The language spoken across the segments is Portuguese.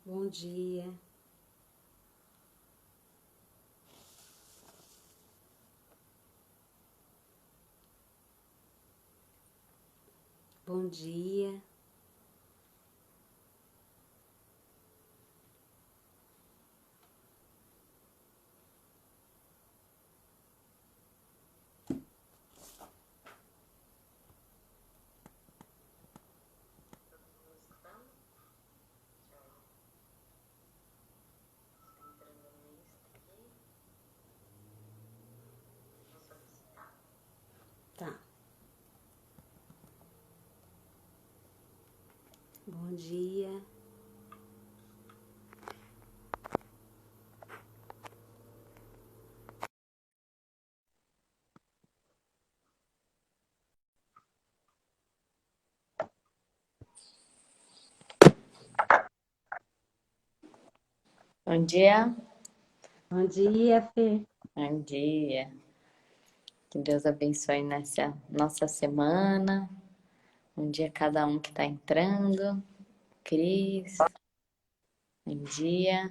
Bom dia. Bom dia. Tá. Bom dia. Bom dia. Bom dia, Fê. Bom dia. Que Deus abençoe nessa nossa semana. Bom dia a cada um que está entrando. Cris. Bom dia.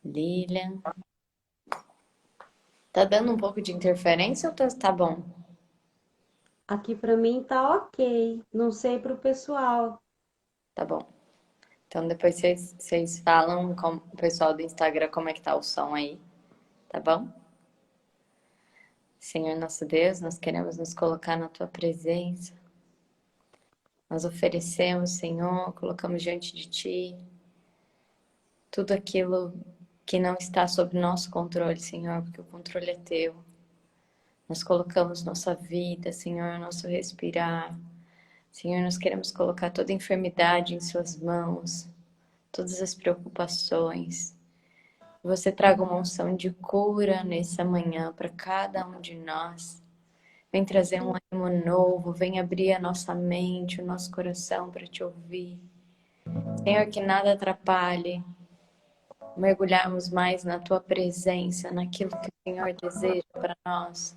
Lilian. Tá dando um pouco de interferência ou tá bom? Aqui pra mim tá ok. Não sei pro pessoal. Tá bom. Então depois vocês falam com o pessoal do Instagram como é que tá o som aí. Tá bom? Senhor nosso Deus, nós queremos nos colocar na tua presença. Nós oferecemos, Senhor, colocamos diante de ti tudo aquilo que não está sob nosso controle, Senhor, porque o controle é teu. Nós colocamos nossa vida, Senhor, nosso respirar. Senhor, nós queremos colocar toda enfermidade em suas mãos, todas as preocupações. Você traga uma unção de cura nessa manhã para cada um de nós. Vem trazer um ânimo novo, vem abrir a nossa mente, o nosso coração para te ouvir. Senhor, que nada atrapalhe mergulharmos mais na tua presença, naquilo que o Senhor deseja para nós.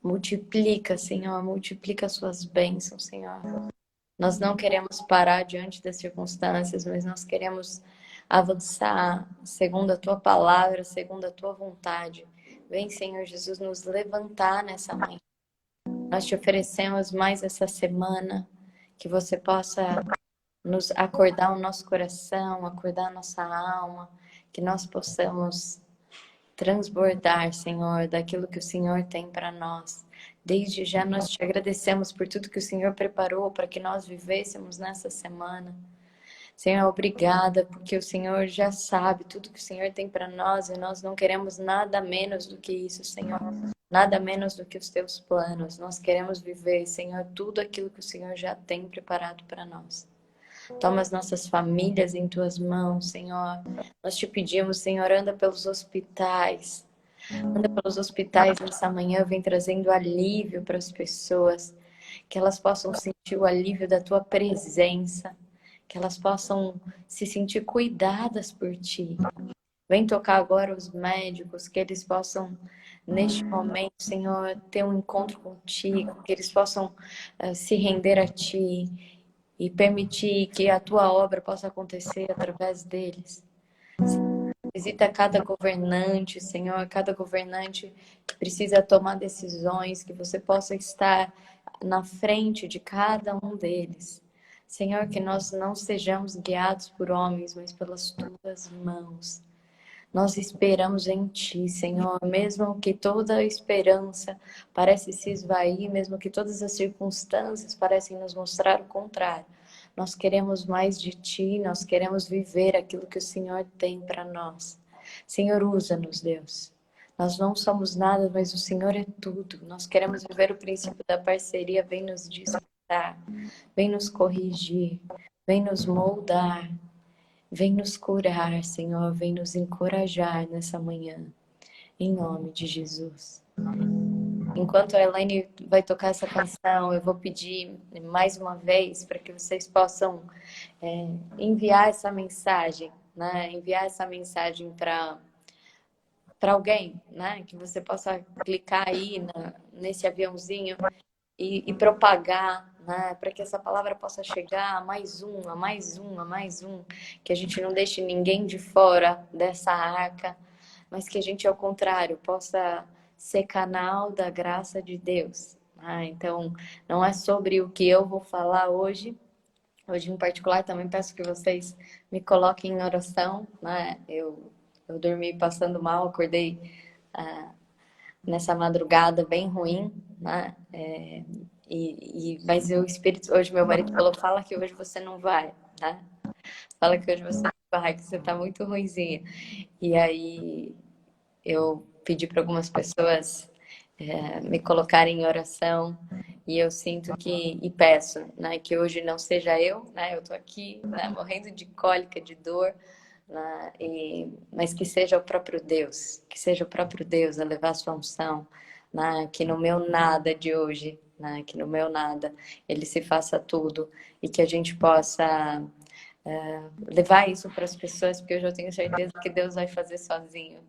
Multiplica, Senhor, multiplica as suas bênçãos, Senhor. Nós não queremos parar diante das circunstâncias, mas nós queremos avançar segundo a tua palavra, segundo a tua vontade. Vem, Senhor Jesus, nos levantar nessa manhã. Nós te oferecemos mais essa semana, que você possa nos acordar o nosso coração, acordar a nossa alma, que nós possamos transbordar, Senhor, daquilo que o Senhor tem para nós. Desde já nós te agradecemos por tudo que o Senhor preparou para que nós vivêssemos nessa semana. Senhor, obrigada, porque o Senhor já sabe tudo que o Senhor tem para nós e nós não queremos nada menos do que isso, Senhor. Nada menos do que os teus planos. Nós queremos viver, Senhor, tudo aquilo que o Senhor já tem preparado para nós. Toma as nossas famílias em tuas mãos, Senhor. Nós te pedimos, Senhor, anda pelos hospitais. Anda pelos hospitais nessa manhã, vem trazendo alívio para as pessoas. Que elas possam sentir o alívio da tua presença. Que elas possam se sentir cuidadas por ti. Vem tocar agora os médicos, que eles possam, neste momento, Senhor, ter um encontro contigo. Que eles possam se render a ti e permitir que a tua obra possa acontecer através deles. Visita cada governante, Senhor, cada governante que precisa tomar decisões, que você possa estar na frente de cada um deles. Senhor, que nós não sejamos guiados por homens, mas pelas tuas mãos. Nós esperamos em Ti, Senhor, mesmo que toda a esperança parece se esvair, mesmo que todas as circunstâncias parecem nos mostrar o contrário. Nós queremos mais de Ti, nós queremos viver aquilo que o Senhor tem para nós. Senhor, usa-nos, Deus. Nós não somos nada, mas o Senhor é tudo. Nós queremos viver o princípio da parceria. Vem nos despertar, vem nos corrigir, vem nos moldar. Vem nos curar, Senhor, vem nos encorajar nessa manhã, em nome de Jesus. Enquanto a Elaine vai tocar essa canção, eu vou pedir mais uma vez para que vocês possam enviar essa mensagem, né? Enviar essa mensagem para alguém, né? Que você possa clicar aí nesse aviãozinho e propagar, né? Para que essa palavra possa chegar a mais um, a mais um, a mais um, que a gente não deixe ninguém de fora dessa arca, mas que a gente, ao contrário, possa ser canal da graça de Deus. Então, não é sobre o que eu vou falar hoje. Hoje, em particular, também peço que vocês me coloquem em oração, né? Eu dormi passando mal, acordei nessa madrugada bem ruim, né? Mas o Espírito, hoje meu marido falou, fala que hoje você não vai, né? Fala que hoje você não vai, que você tá muito ruinzinha. E aí eu pedi para algumas pessoas me colocarem em oração e eu sinto que, e peço, né, que hoje não seja eu, né? Eu tô aqui, né, morrendo de cólica, de dor, né, mas que seja o próprio Deus, que seja o próprio Deus a levar a sua unção, né, que no meu nada de hoje, né, que no meu nada ele se faça tudo e que a gente possa levar isso para as pessoas, porque eu já tenho certeza que Deus vai fazer sozinho,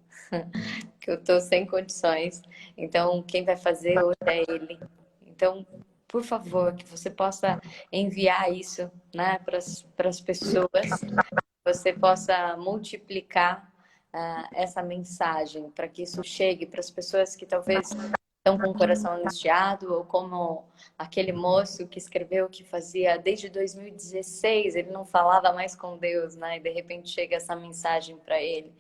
que eu estou sem condições. Então, quem vai fazer hoje é Ele. Então, por favor, que você possa enviar isso, né, para as pessoas, você possa multiplicar essa mensagem para que isso chegue para as pessoas que talvez estão com o coração angustiado, ou como aquele moço que escreveu que fazia desde 2016, ele não falava mais com Deus, né? E de repente chega essa mensagem para ele.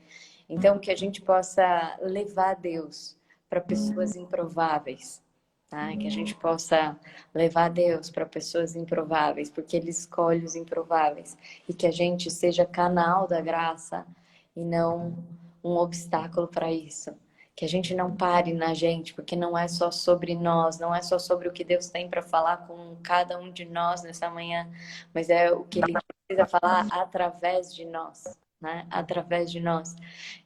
Então, que a gente possa levar Deus para pessoas improváveis, tá? Que a gente possa levar Deus para pessoas improváveis, porque Ele escolhe os improváveis. E que a gente seja canal da graça e não um obstáculo para isso. Que a gente não pare na gente, porque não é só sobre nós, não é só sobre o que Deus tem para falar com cada um de nós nessa manhã, mas é o que Ele precisa falar através de nós, né? Através de nós.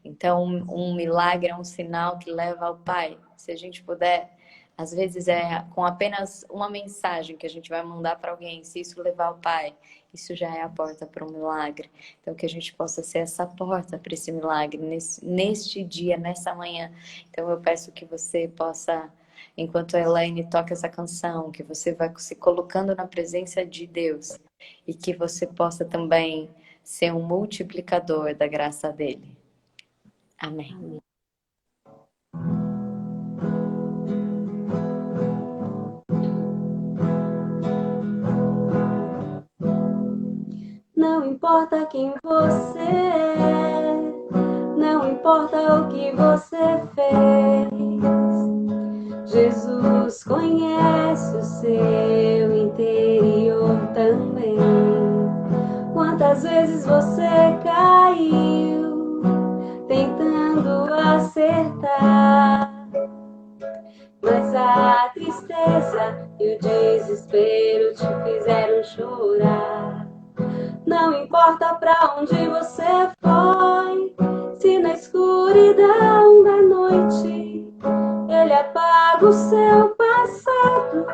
Então, um milagre é um sinal que leva ao Pai. Se a gente puder, às vezes é com apenas uma mensagem que a gente vai mandar para alguém, se isso levar ao Pai, isso já é a porta para um milagre. Então, que a gente possa ser essa porta para esse milagre neste dia, nessa manhã. Então, eu peço que você possa, enquanto a Elaine toca essa canção, que você vai se colocando na presença de Deus e que você possa também ser um multiplicador da graça dele. Amém. Não importa quem você é, não importa o que você fez, Jesus conhece o seu interior também. Quantas vezes você caiu tentando acertar, mas a tristeza e o desespero te fizeram chorar. Não importa pra onde você foi, se na escuridão da noite Ele apaga o seu passado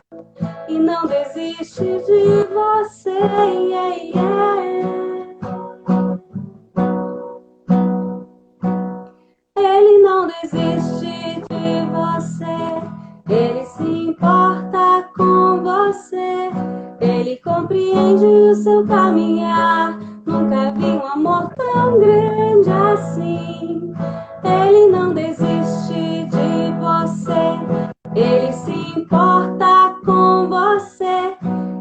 e não desiste de você. Yeah, yeah. Ele não desiste de você, Ele se importa com você, Ele compreende o seu caminhar. Nunca vi um amor tão grande assim. Ele não desiste de você, Ele se importa com você,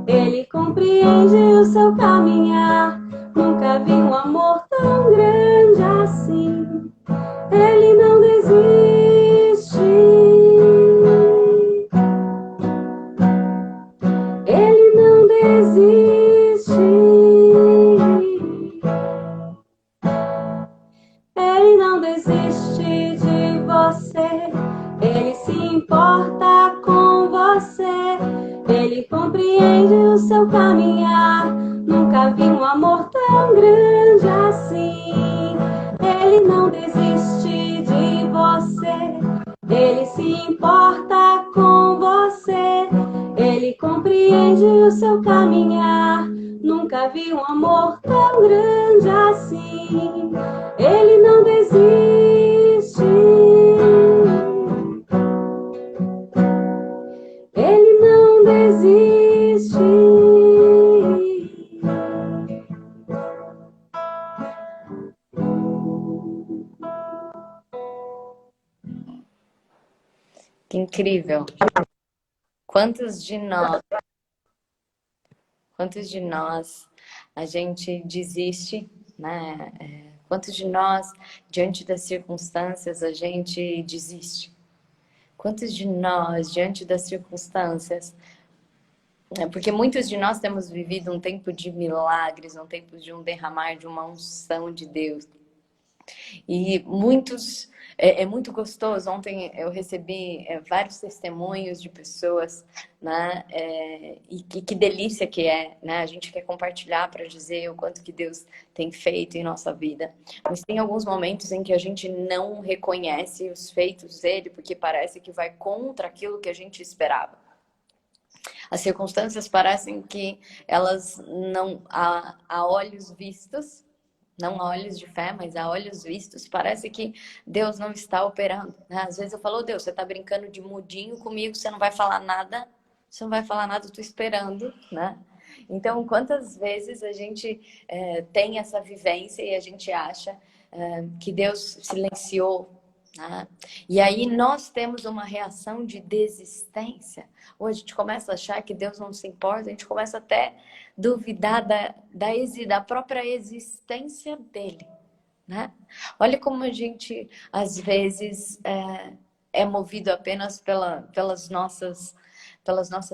Ele compreende o seu caminhar. Nunca vi um amor tão grande assim. Ele não desiste. Ele não desiste. Ele não desiste de você. Ele se importa com você. Ele compreende o seu caminhar. Nunca vi um amor tão grande assim. Ele não desiste de você. Ele se importa com você. Ele compreende o seu caminhar. Nunca vi um amor tão grande assim. Ele não desiste. Ele não desiste. Que incrível. Quantos de nós, quantos de nós a gente desiste, né? Quantos de nós, diante das circunstâncias, a gente desiste? Quantos de nós, diante das circunstâncias, porque muitos de nós temos vivido um tempo de milagres, um tempo de um derramar de uma unção de Deus. E muitos, é muito gostoso. Ontem eu recebi vários testemunhos de pessoas, né? E que delícia que é, né? A gente quer compartilhar para dizer o quanto que Deus tem feito em nossa vida. Mas tem alguns momentos em que a gente não reconhece os feitos dele, porque parece que vai contra aquilo que a gente esperava. As circunstâncias parecem que elas não, a olhos vistos, não a olhos de fé, mas a olhos vistos, parece que Deus não está operando, né? Às vezes eu falo, Deus, você está brincando de mudinho comigo, você não vai falar nada, eu estou esperando, né? Então, quantas vezes a gente tem essa vivência e a gente acha que Deus silenciou, né? E aí nós temos uma reação de desistência. Ou a gente começa a achar que Deus não se importa, a gente começa até duvidar da própria existência dele, né? Olha como a gente, às vezes, é movido apenas pelas nossas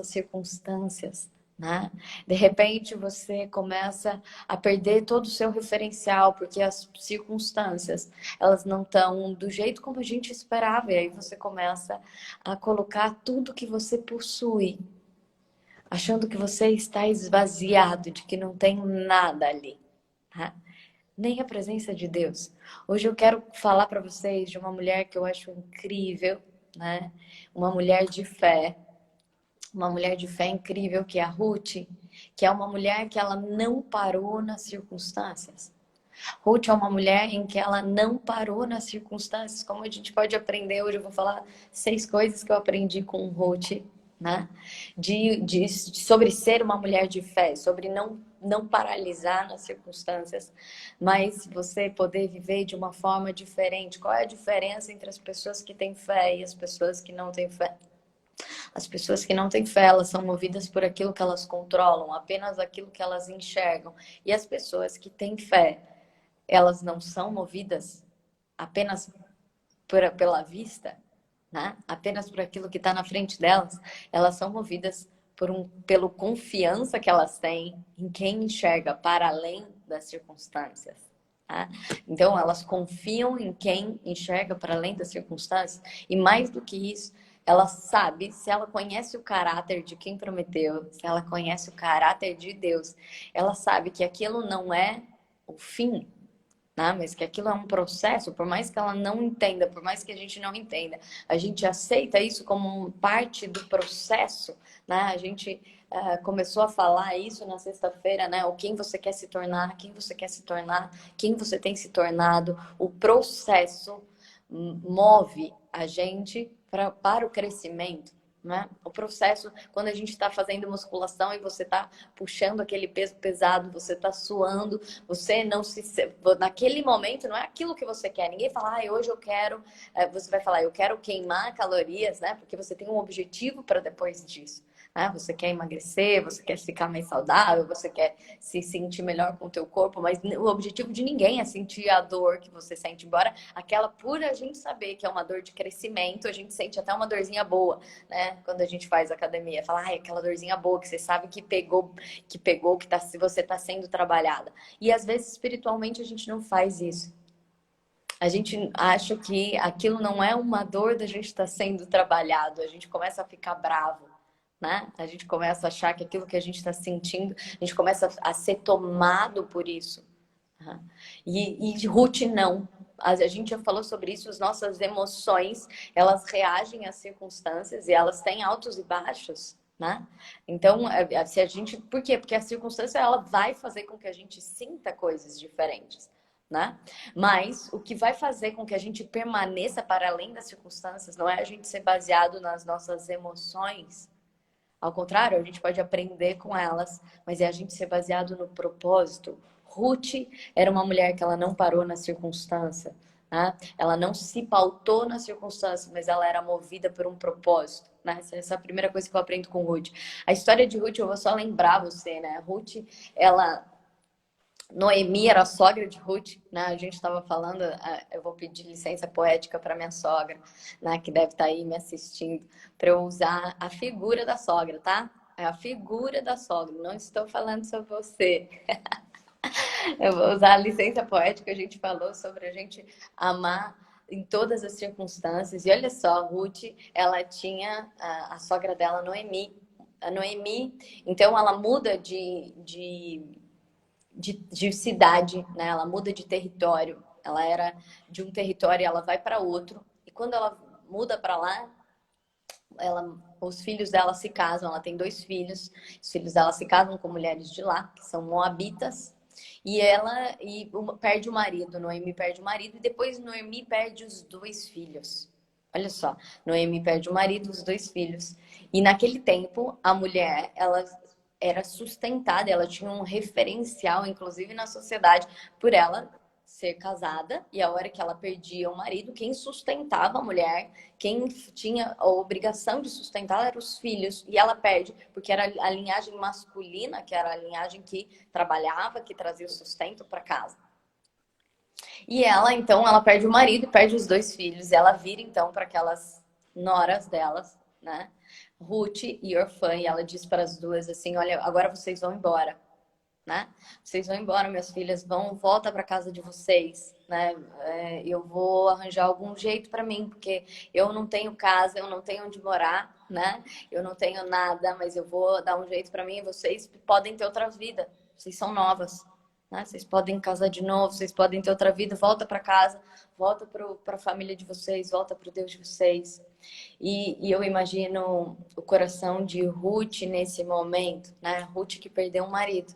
circunstâncias, né? De repente, você começa a perder todo o seu referencial, porque as circunstâncias, elas não estão do jeito como a gente esperava, e aí você começa a colocar tudo que você possui, achando que você está esvaziado, de que não tem nada ali, tá? Nem a presença de Deus. Hoje eu quero falar para vocês de uma mulher que eu acho incrível, né? Uma mulher de fé incrível, que é a Ruth, que é uma mulher que ela não parou nas circunstâncias. Ruth é uma mulher em que ela não parou nas circunstâncias. Como a gente pode aprender hoje, eu vou falar 6 coisas que eu aprendi com Ruth, né? Sobre ser uma mulher de fé, sobre não paralisar nas circunstâncias, mas você poder viver de uma forma diferente. Qual é a diferença entre as pessoas que têm fé e as pessoas que não têm fé? As pessoas que não têm fé, elas são movidas por aquilo que elas controlam, apenas aquilo que elas enxergam. E as pessoas que têm fé, elas não são movidas apenas pela vista, né? Apenas por aquilo que está na frente delas. Elas são movidas pela confiança que elas têm em quem enxerga para além das circunstâncias. Tá? Então, elas confiam em quem enxerga para além das circunstâncias. E mais do que isso, ela sabe, se ela conhece o caráter de quem prometeu, se ela conhece o caráter de Deus, ela sabe que aquilo não é o fim, né? Mas que aquilo é um processo, por mais que ela não entenda, por mais que a gente não entenda, a gente aceita isso como parte do processo, né? A gente começou a falar isso na sexta-feira, né? O quem você quer se tornar, quem você quer se tornar, quem você tem se tornado, o processo move a gente para o crescimento. Né? O processo, quando a gente está fazendo musculação e você está puxando aquele peso pesado, você está suando, você não se... Naquele momento não é aquilo que você quer. Ninguém fala, hoje eu quero... Você vai falar, eu quero queimar calorias, né? Porque você tem um objetivo para depois disso. Né? Você quer emagrecer, você quer ficar mais saudável, você quer se sentir melhor com o teu corpo, mas o objetivo de ninguém é sentir a dor que você sente. Embora aquela, por a gente saber que é uma dor de crescimento, a gente sente até uma dorzinha boa, né? Quando a gente faz academia, fala, aquela dorzinha boa que você sabe que se você está sendo trabalhada. E às vezes espiritualmente a gente não faz isso. A gente acha que aquilo não é uma dor da gente estar sendo trabalhado, a gente começa a ficar bravo. Né? A gente começa a achar que aquilo que a gente está sentindo, a gente começa a ser tomado por isso. Uhum. E Ruth não. A gente já falou sobre isso, as nossas emoções, elas reagem às circunstâncias e elas têm altos e baixos. Né? Então, se a gente... Por quê? Porque a circunstância ela vai fazer com que a gente sinta coisas diferentes. Né? Mas o que vai fazer com que a gente permaneça para além das circunstâncias não é a gente ser baseado nas nossas emoções. Ao contrário, a gente pode aprender com elas, mas é a gente ser baseado no propósito. Ruth era uma mulher que ela não parou na circunstância, né? Ela não se pautou nas circunstâncias, mas ela era movida por um propósito, né? Essa é a primeira coisa que eu aprendo com Ruth. A história de Ruth, eu vou só lembrar você, né? Ruth, ela... Noemi era a sogra de Ruth, né? A gente estava falando, eu vou pedir licença poética para minha sogra, né? Que deve estar aí me assistindo, para eu usar a figura da sogra, tá? É a figura da sogra, não estou falando sobre você. Eu vou usar a licença poética, a gente falou sobre a gente amar em todas as circunstâncias. E olha só, Ruth, ela tinha a sogra dela, Noemi. A Noemi, então ela muda de cidade, né? Ela muda de território. Ela era de um território e ela vai para outro. E quando ela muda para lá, os filhos dela se casam. Ela tem 2 filhos. Os filhos dela se casam com mulheres de lá, que são moabitas. Perde o marido. Noemi perde o marido e depois Noemi perde os 2 filhos. Olha só, Noemi perde o marido, os 2 filhos. E naquele tempo, a mulher, ela era sustentada, ela tinha um referencial, inclusive na sociedade, por ela ser casada. E a hora que ela perdia o marido, quem sustentava a mulher, quem tinha a obrigação de sustentá-la eram os filhos. E ela perde, porque era a linhagem masculina, que era a linhagem que trabalhava, que trazia o sustento para casa. E ela, então, ela perde o marido e perde os 2 filhos. E ela vira, então, para aquelas noras delas, né? Ruth e Orfã. E ela diz para as duas assim: olha, agora vocês vão embora, né? Vocês vão embora, minhas filhas, volta para casa de vocês, né? Eu vou arranjar algum jeito para mim, porque eu não tenho casa, eu não tenho onde morar, né? Eu não tenho nada, mas eu vou dar um jeito para mim e vocês podem ter outra vida. Vocês são novas, né? Vocês podem casar de novo, vocês podem ter outra vida. Volta para casa, volta para a família de vocês, volta para o Deus de vocês. E eu imagino o coração de Ruth nesse momento, né? Ruth que perdeu um marido.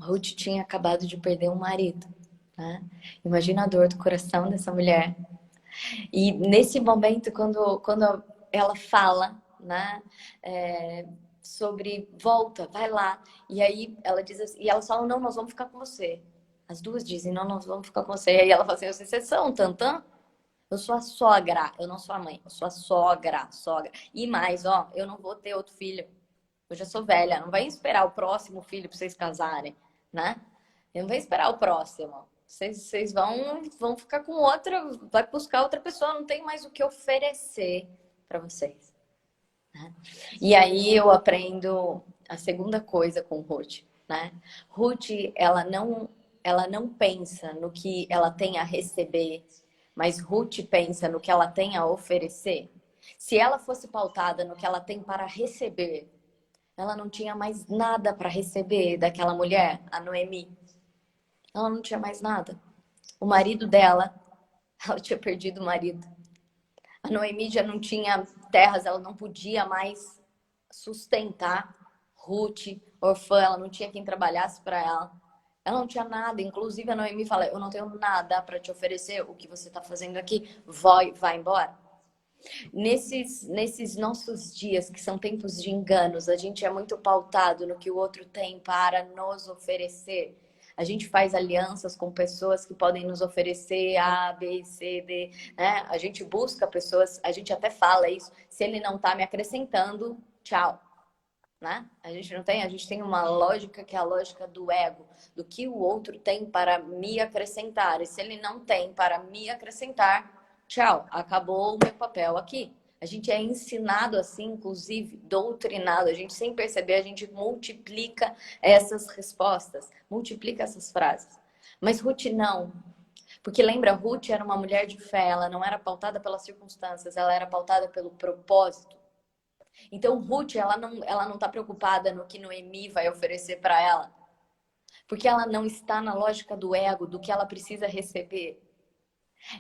Ruth tinha acabado de perder um marido, né? Imagina a dor do coração dessa mulher. E nesse momento, quando ela fala, né, sobre volta, vai lá. E aí ela diz assim, e elas falam, não, nós vamos ficar com você. As duas dizem, não, nós vamos ficar com você. E aí ela fala assim, vocês são tantã? Eu sou a sogra, eu não sou a mãe, eu sou a sogra. E mais, ó, eu não vou ter outro filho. Eu já sou velha, não vai esperar o próximo filho para vocês casarem, né? Eu não vai esperar o próximo. Vocês vão ficar com outra, vai buscar outra pessoa, não tem mais o que oferecer para vocês, né? E aí eu aprendo a segunda coisa com Ruth, né? Ruth, ela não pensa no que ela tem a receber, mas Ruth pensa no que ela tem a oferecer. Se ela fosse pautada no que ela tem para receber, ela não tinha mais nada para receber daquela mulher, a Noemi. Ela não tinha mais nada. O marido dela, ela tinha perdido o marido. A Noemi já não tinha terras, ela não podia mais sustentar Ruth, orfã, ela não tinha quem trabalhasse para ela. Ela não tinha nada. Inclusive a Noemi fala: eu não tenho nada para te oferecer. O que você está fazendo aqui? Vai embora. Nesses nossos dias, que são tempos de enganos, a gente é muito pautado no que o outro tem para nos oferecer. A gente faz alianças com pessoas que podem nos oferecer A, B, C, D, né? A gente busca pessoas, a gente até fala isso, se ele não está me acrescentando, tchau. Né? A gente tem uma lógica que é a lógica do ego, do que o outro tem para me acrescentar. E se ele não tem para me acrescentar, tchau, acabou o meu papel aqui. A gente é ensinado assim, inclusive doutrinado. A gente, sem perceber, a gente multiplica essas respostas, multiplica essas frases. Mas Ruth não. Porque lembra, Ruth era uma mulher de fé, ela não era pautada pelas circunstâncias, ela era pautada pelo propósito. Então, Ruth, ela não está preocupada no que Noemi vai oferecer para ela. Porque ela não está na lógica do ego, do que ela precisa receber.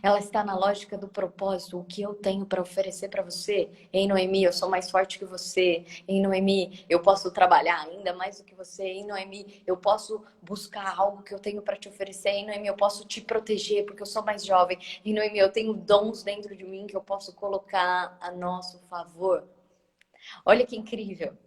Ela está na lógica do propósito, o que eu tenho para oferecer para você. Ei, Noemi, eu sou mais forte que você. Ei, Noemi, eu posso trabalhar ainda mais do que você. Ei, Noemi, eu posso buscar algo que eu tenho para te oferecer. Ei, Noemi, eu posso te proteger porque eu sou mais jovem. Ei, Noemi, eu tenho dons dentro de mim que eu posso colocar a nosso favor. Olha que incrível.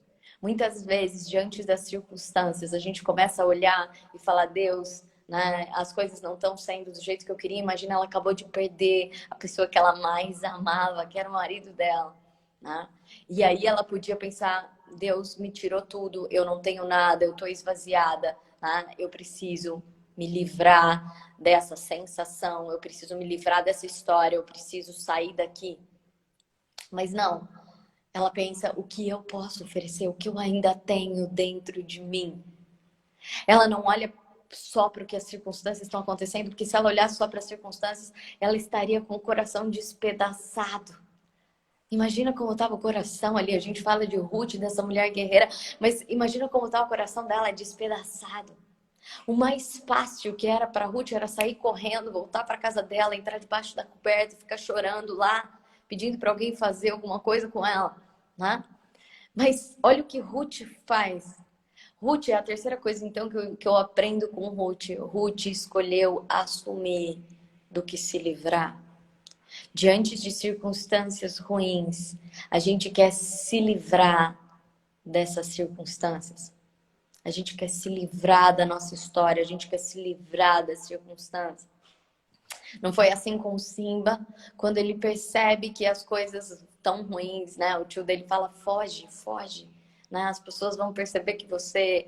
Muitas vezes, diante das circunstâncias, a gente começa a olhar e falar: Deus, né? As coisas não estão sendo do jeito que eu queria. Imagina, ela acabou de perder a pessoa que ela mais amava, que era o marido dela, né? E aí ela podia pensar, Deus me tirou tudo, eu não tenho nada, eu estou esvaziada, né? Eu preciso me livrar dessa sensação, eu preciso me livrar dessa história, eu preciso sair daqui. Mas não, ela pensa o que eu posso oferecer, o que eu ainda tenho dentro de mim. Ela não olha só para o que as circunstâncias estão acontecendo, porque se ela olhasse só para as circunstâncias, ela estaria com o coração despedaçado. Imagina como estava o coração ali. A gente fala de Ruth, dessa mulher guerreira, mas imagina como estava o coração dela despedaçado. O mais fácil que era para Ruth era sair correndo, voltar para casa dela, entrar debaixo da coberta e ficar chorando lá, pedindo para alguém fazer alguma coisa com ela, né? Mas olha o que Ruth faz. Ruth é a terceira coisa, então, que eu aprendo com Ruth. Ruth escolheu assumir do que se livrar. Diante de circunstâncias ruins, a gente quer se livrar dessas circunstâncias. A gente quer se livrar da nossa história, a gente quer se livrar das circunstâncias. Não foi assim com o Simba, quando ele percebe que as coisas estão ruins, né? O tio dele fala, foge, foge. Né? As pessoas vão perceber que você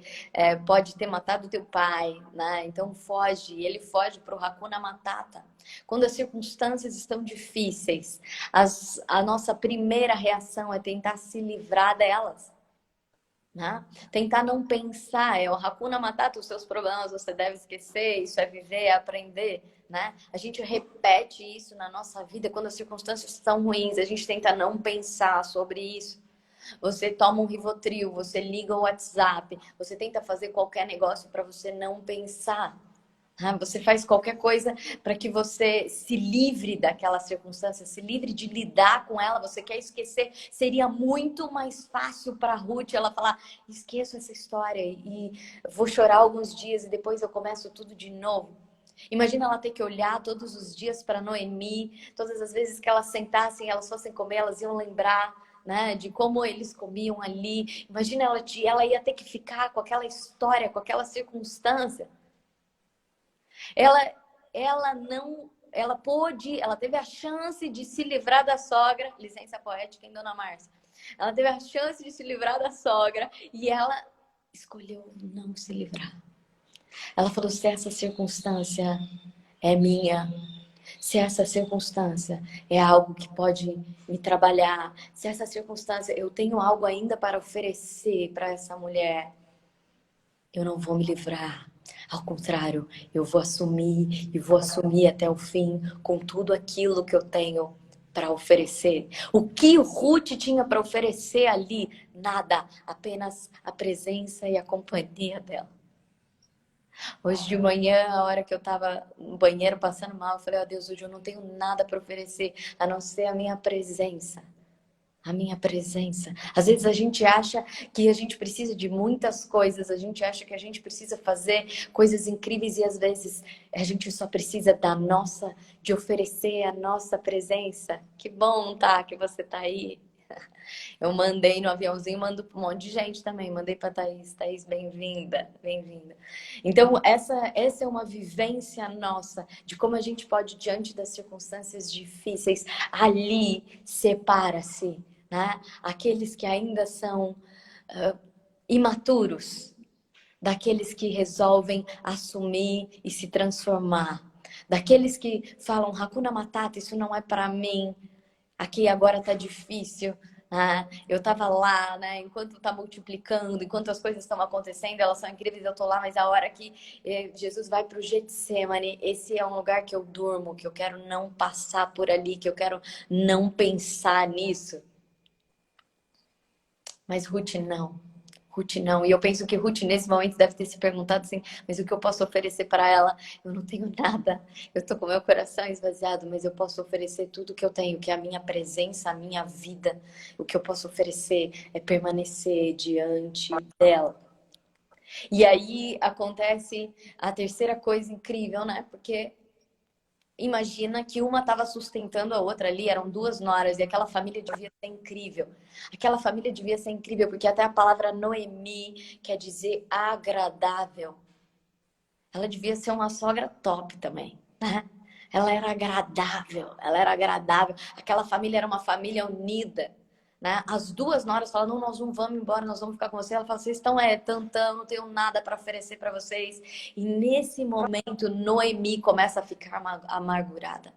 pode ter matado teu pai, né? Então foge. E ele foge para o Hakuna Matata. Quando as circunstâncias estão difíceis, a nossa primeira reação é tentar se livrar delas. Né? Tentar não pensar, é o Hakuna Matata, os seus problemas você deve esquecer, isso é viver, é aprender, né? A gente repete isso na nossa vida quando as circunstâncias estão ruins, a gente tenta não pensar sobre isso. Você toma um Rivotril, você liga o WhatsApp, você tenta fazer qualquer negócio para você não pensar. Você faz qualquer coisa para que você se livre daquela circunstância, se livre de lidar com ela. Você quer esquecer. Seria muito mais fácil para Ruth ela falar: esqueço essa história e vou chorar alguns dias e depois eu começo tudo de novo. Imagina ela ter que olhar todos os dias para Noemi, todas as vezes que elas sentassem, elas fossem comer, elas iam lembrar, né, de como eles comiam ali. Imagina ela ia ter que ficar com aquela história, com aquela circunstância. Ela não, ela teve a chance de se livrar da sogra, licença poética, hein, dona Márcia? Ela teve a chance de se livrar da sogra e ela escolheu não se livrar. Ela falou: se essa circunstância é minha, se essa circunstância é algo que pode me trabalhar, se essa circunstância eu tenho algo ainda para oferecer para essa mulher, eu não vou me livrar. Ao contrário, eu vou assumir e vou assumir até o fim com tudo aquilo que eu tenho para oferecer. O que o Ruth tinha para oferecer ali? Nada, apenas a presença e a companhia dela. Hoje de manhã, a hora que eu estava no banheiro passando mal, eu falei: ó Deus, hoje eu não tenho nada para oferecer a não ser a minha presença. A minha presença. Às vezes a gente acha que a gente precisa de muitas coisas, a gente acha que a gente precisa fazer coisas incríveis e às vezes a gente só precisa de oferecer a nossa presença. Que bom, tá, que você tá aí. Eu mandei no aviãozinho, mando para um monte de gente também. Mandei para Thaís. Thaís, bem-vinda, bem-vinda. Então, essa é uma vivência nossa de como a gente pode, diante das circunstâncias difíceis, ali separa-se, né? Aqueles que ainda são imaturos, daqueles que resolvem assumir e se transformar, daqueles que falam: Hakuna Matata, isso não é para mim. Aqui agora tá difícil. Eu tava lá, né? Enquanto tá multiplicando, enquanto as coisas estão acontecendo, elas são incríveis, eu tô lá, mas a hora que Jesus vai pro Getsemane, esse é um lugar que eu durmo, que eu quero não passar por ali, que eu quero não pensar nisso. Mas Ruth não. Ruth não. E eu penso que Ruth, nesse momento, deve ter se perguntado assim: mas o que eu posso oferecer para ela? Eu não tenho nada. Eu tô com meu coração esvaziado, mas eu posso oferecer tudo que eu tenho, que é a minha presença, a minha vida. O que eu posso oferecer é permanecer diante dela. E aí acontece a terceira coisa incrível, né? Porque imagina que uma estava sustentando a outra ali, eram duas noras, e aquela família devia ser incrível. Aquela família devia ser incrível, porque até a palavra Noemi quer dizer agradável. Ela devia ser uma sogra top também, né? Ela era agradável, ela era agradável. Aquela família era uma família unida, né? As duas noras falam, não, nós não vamos embora, nós vamos ficar com você. Ela fala, vocês estão tantão, não tenho nada para oferecer para vocês. E nesse momento, Noemi começa a ficar amargurada.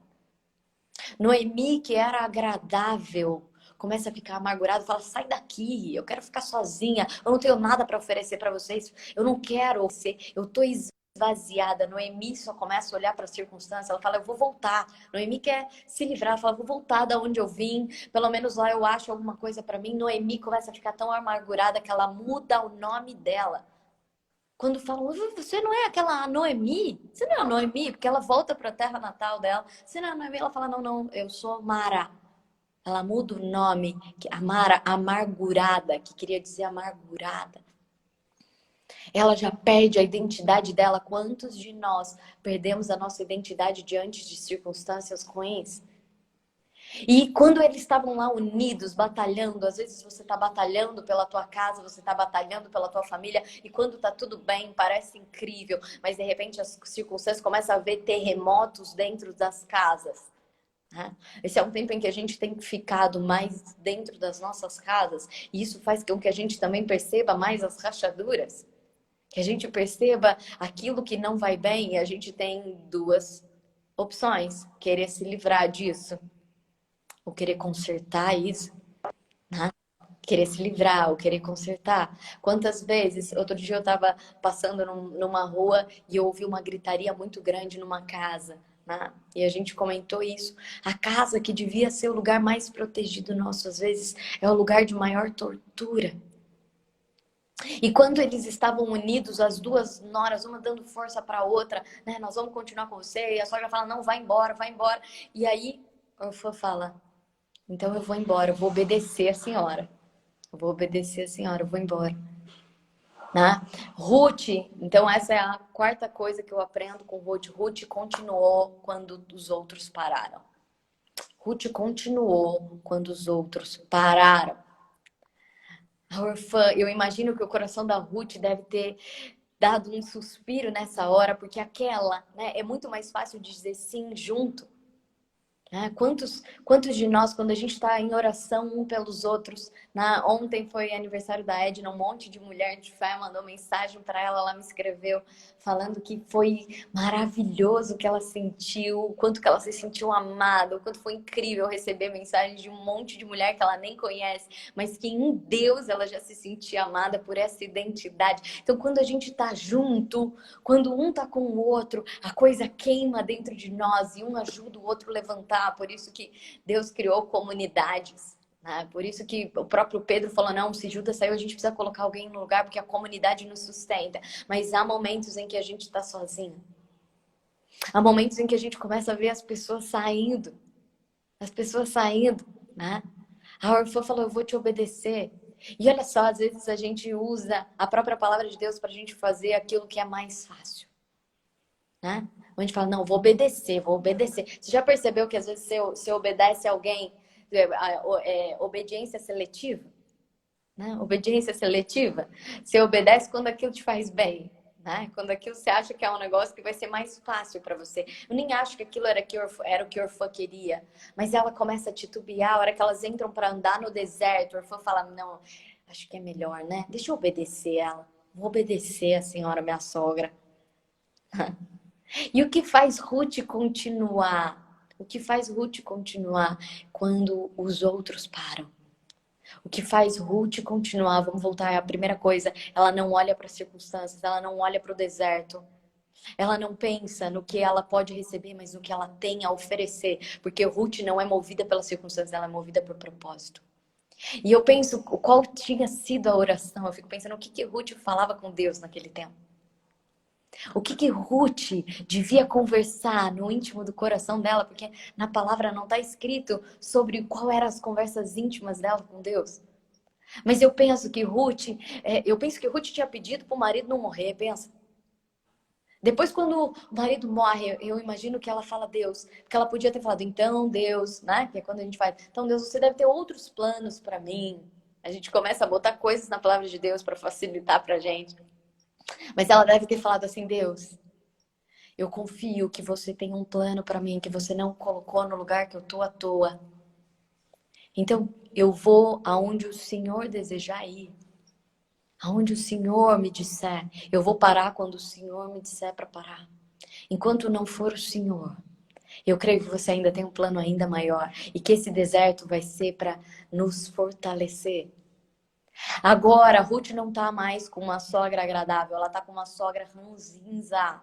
Noemi, que era agradável, começa a ficar amargurada, fala, sai daqui, eu quero ficar sozinha, eu não tenho nada para oferecer para vocês, eu não quero ser, eu tô esvaziada. Noemi só começa a olhar para a circunstância, ela fala, eu vou voltar. Noemi quer se livrar, ela fala, vou voltar da onde eu vim, pelo menos lá eu acho alguma coisa para mim. Noemi começa a ficar tão amargurada que ela muda o nome dela. Quando falam, você não é aquela Noemi? Você não é a Noemi? Porque ela volta para a terra natal dela. Você não é a Noemi? Ela fala, não, não, eu sou Mara. Ela muda o nome, que a Mara, amargurada, que queria dizer amargurada. Ela já perde a identidade dela. Quantos de nós perdemos a nossa identidade diante de circunstâncias ruins? E quando eles estavam lá unidos, batalhando, às vezes você está batalhando pela tua casa, você está batalhando pela tua família, e quando está tudo bem, parece incrível, mas de repente as circunstâncias começam a ver terremotos dentro das casas. Né? Esse é um tempo em que a gente tem ficado mais dentro das nossas casas, e isso faz com que a gente também perceba mais as rachaduras, que a gente perceba aquilo que não vai bem, e a gente tem duas opções: querer se livrar disso, ou querer consertar isso, né? Querer se livrar, ou querer consertar. Quantas vezes, outro dia eu estava passando numa rua e eu ouvi uma gritaria muito grande numa casa, né? E a gente comentou isso. A casa que devia ser o lugar mais protegido nosso, às vezes, é o lugar de maior tortura. E quando eles estavam unidos, as duas noras, uma dando força para a outra, né? Nós vamos continuar com você. E a sogra fala, não, vai embora, vai embora. E aí, a Orfã fala, então eu vou embora, eu vou obedecer a senhora. Eu vou obedecer a senhora, eu vou embora. Né? Ruth, então essa é a quarta coisa que eu aprendo com Ruth. Ruth continuou quando os outros pararam. Ruth continuou quando os outros pararam. A orfã, eu imagino que o coração da Ruth deve ter dado um suspiro nessa hora, porque aquela, né, é muito mais fácil de dizer sim junto. Quantos de nós, quando a gente está em oração um pelos outros, ontem foi aniversário da Edna, um monte de mulher de fé mandou mensagem para ela, ela me escreveu falando que foi maravilhoso o que ela sentiu, o quanto que ela se sentiu amada, o quanto foi incrível receber mensagens de um monte de mulher que ela nem conhece, mas que em Deus ela já se sentia amada por essa identidade. Então, quando a gente está junto, quando um está com o outro, a coisa queima dentro de nós e um ajuda o outro a levantar. Por isso que Deus criou comunidades, né? Por isso que o próprio Pedro falou, não, se Judas saiu, a gente precisa colocar alguém no lugar, porque a comunidade nos sustenta. Mas há momentos em que a gente está sozinho. Há momentos em que a gente começa a ver as pessoas saindo. As pessoas saindo, né? A orfã falou, eu vou te obedecer. E olha só, às vezes a gente usa a própria palavra de Deus para a gente fazer aquilo que é mais fácil. Né? A gente fala, não, vou obedecer, vou obedecer. Você já percebeu que às vezes você obedece a alguém, obediência seletiva? Né? Obediência seletiva. Você obedece quando aquilo te faz bem. Né? Quando aquilo você acha que é um negócio que vai ser mais fácil para você. Eu nem acho que aquilo era o que a orfã queria. Mas ela começa a titubear, a hora que elas entram para andar no deserto, a orfã fala, não, acho que é melhor, né? Deixa eu obedecer ela. Vou obedecer a senhora, minha sogra. E o que faz Ruth continuar? O que faz Ruth continuar quando os outros param? O que faz Ruth continuar? Vamos voltar à primeira coisa. Ela não olha para as circunstâncias, ela não olha para o deserto. Ela não pensa no que ela pode receber, mas no que ela tem a oferecer. Porque Ruth não é movida pelas circunstâncias, ela é movida por propósito. E eu penso qual tinha sido a oração. Eu fico pensando o que Ruth falava com Deus naquele tempo. O que Ruth devia conversar no íntimo do coração dela, porque na palavra não está escrito sobre qual eram as conversas íntimas dela com Deus. Mas eu penso que Ruth tinha pedido para o marido não morrer, pensa. Depois, quando o marido morre, eu imagino que ela fala Deus, porque ela podia ter falado, então Deus, né? Que é quando a gente faz, então Deus, você deve ter outros planos para mim. A gente começa a botar coisas na palavra de Deus para facilitar para a gente. Mas ela deve ter falado assim, Deus, Eu confio que você tem um plano para mim, que você não colocou no lugar que eu tô à toa. Então, eu vou aonde o Senhor desejar ir. Aonde o Senhor me disser. Eu vou parar quando o Senhor me disser para parar. Enquanto não for o Senhor, eu creio que você ainda tem um plano ainda maior. E que esse deserto vai ser para nos fortalecer. Agora, Ruth não tá mais com uma sogra agradável, ela tá com uma sogra ranzinza,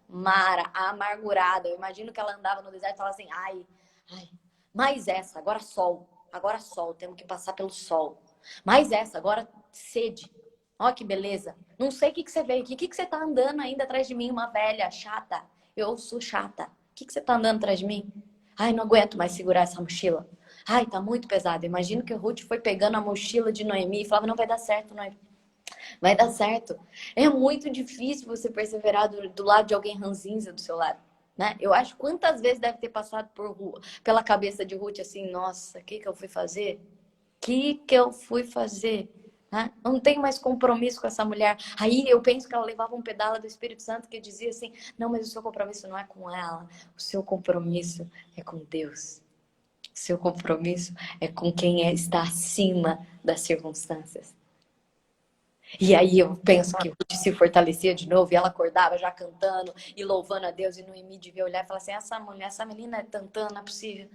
Mara, amargurada. Eu imagino que ela andava no deserto e falava assim, ai, mais essa, agora sol, temos que passar pelo sol. Mais essa, agora sede. Ó que beleza. Não sei o que você veio aqui, o que você tá andando ainda atrás de mim, uma velha chata. Eu sou chata. O que você tá andando atrás de mim? Ai, não aguento mais segurar essa mochila. Ai, tá muito pesado. Imagino que o Ruth foi pegando a mochila de Noemi e falava, não vai dar certo, Noemi. Vai dar certo. É muito difícil você perseverar do lado de alguém ranzinza do seu lado. Né? Eu acho quantas vezes deve ter passado pela cabeça de Ruth assim, nossa, o que eu fui fazer? O que eu fui fazer? Né? Eu não tenho mais compromisso com essa mulher. Aí eu penso que ela levava um pedala do Espírito Santo que dizia assim, não, mas o seu compromisso não é com ela. O seu compromisso é com Deus. Seu compromisso é com quem está acima das circunstâncias. E aí eu penso que Ruth se fortalecia de novo e ela acordava já cantando e louvando a Deus e Noemi devia olhar e falar assim, essa mulher, essa menina é tantã, não é possível.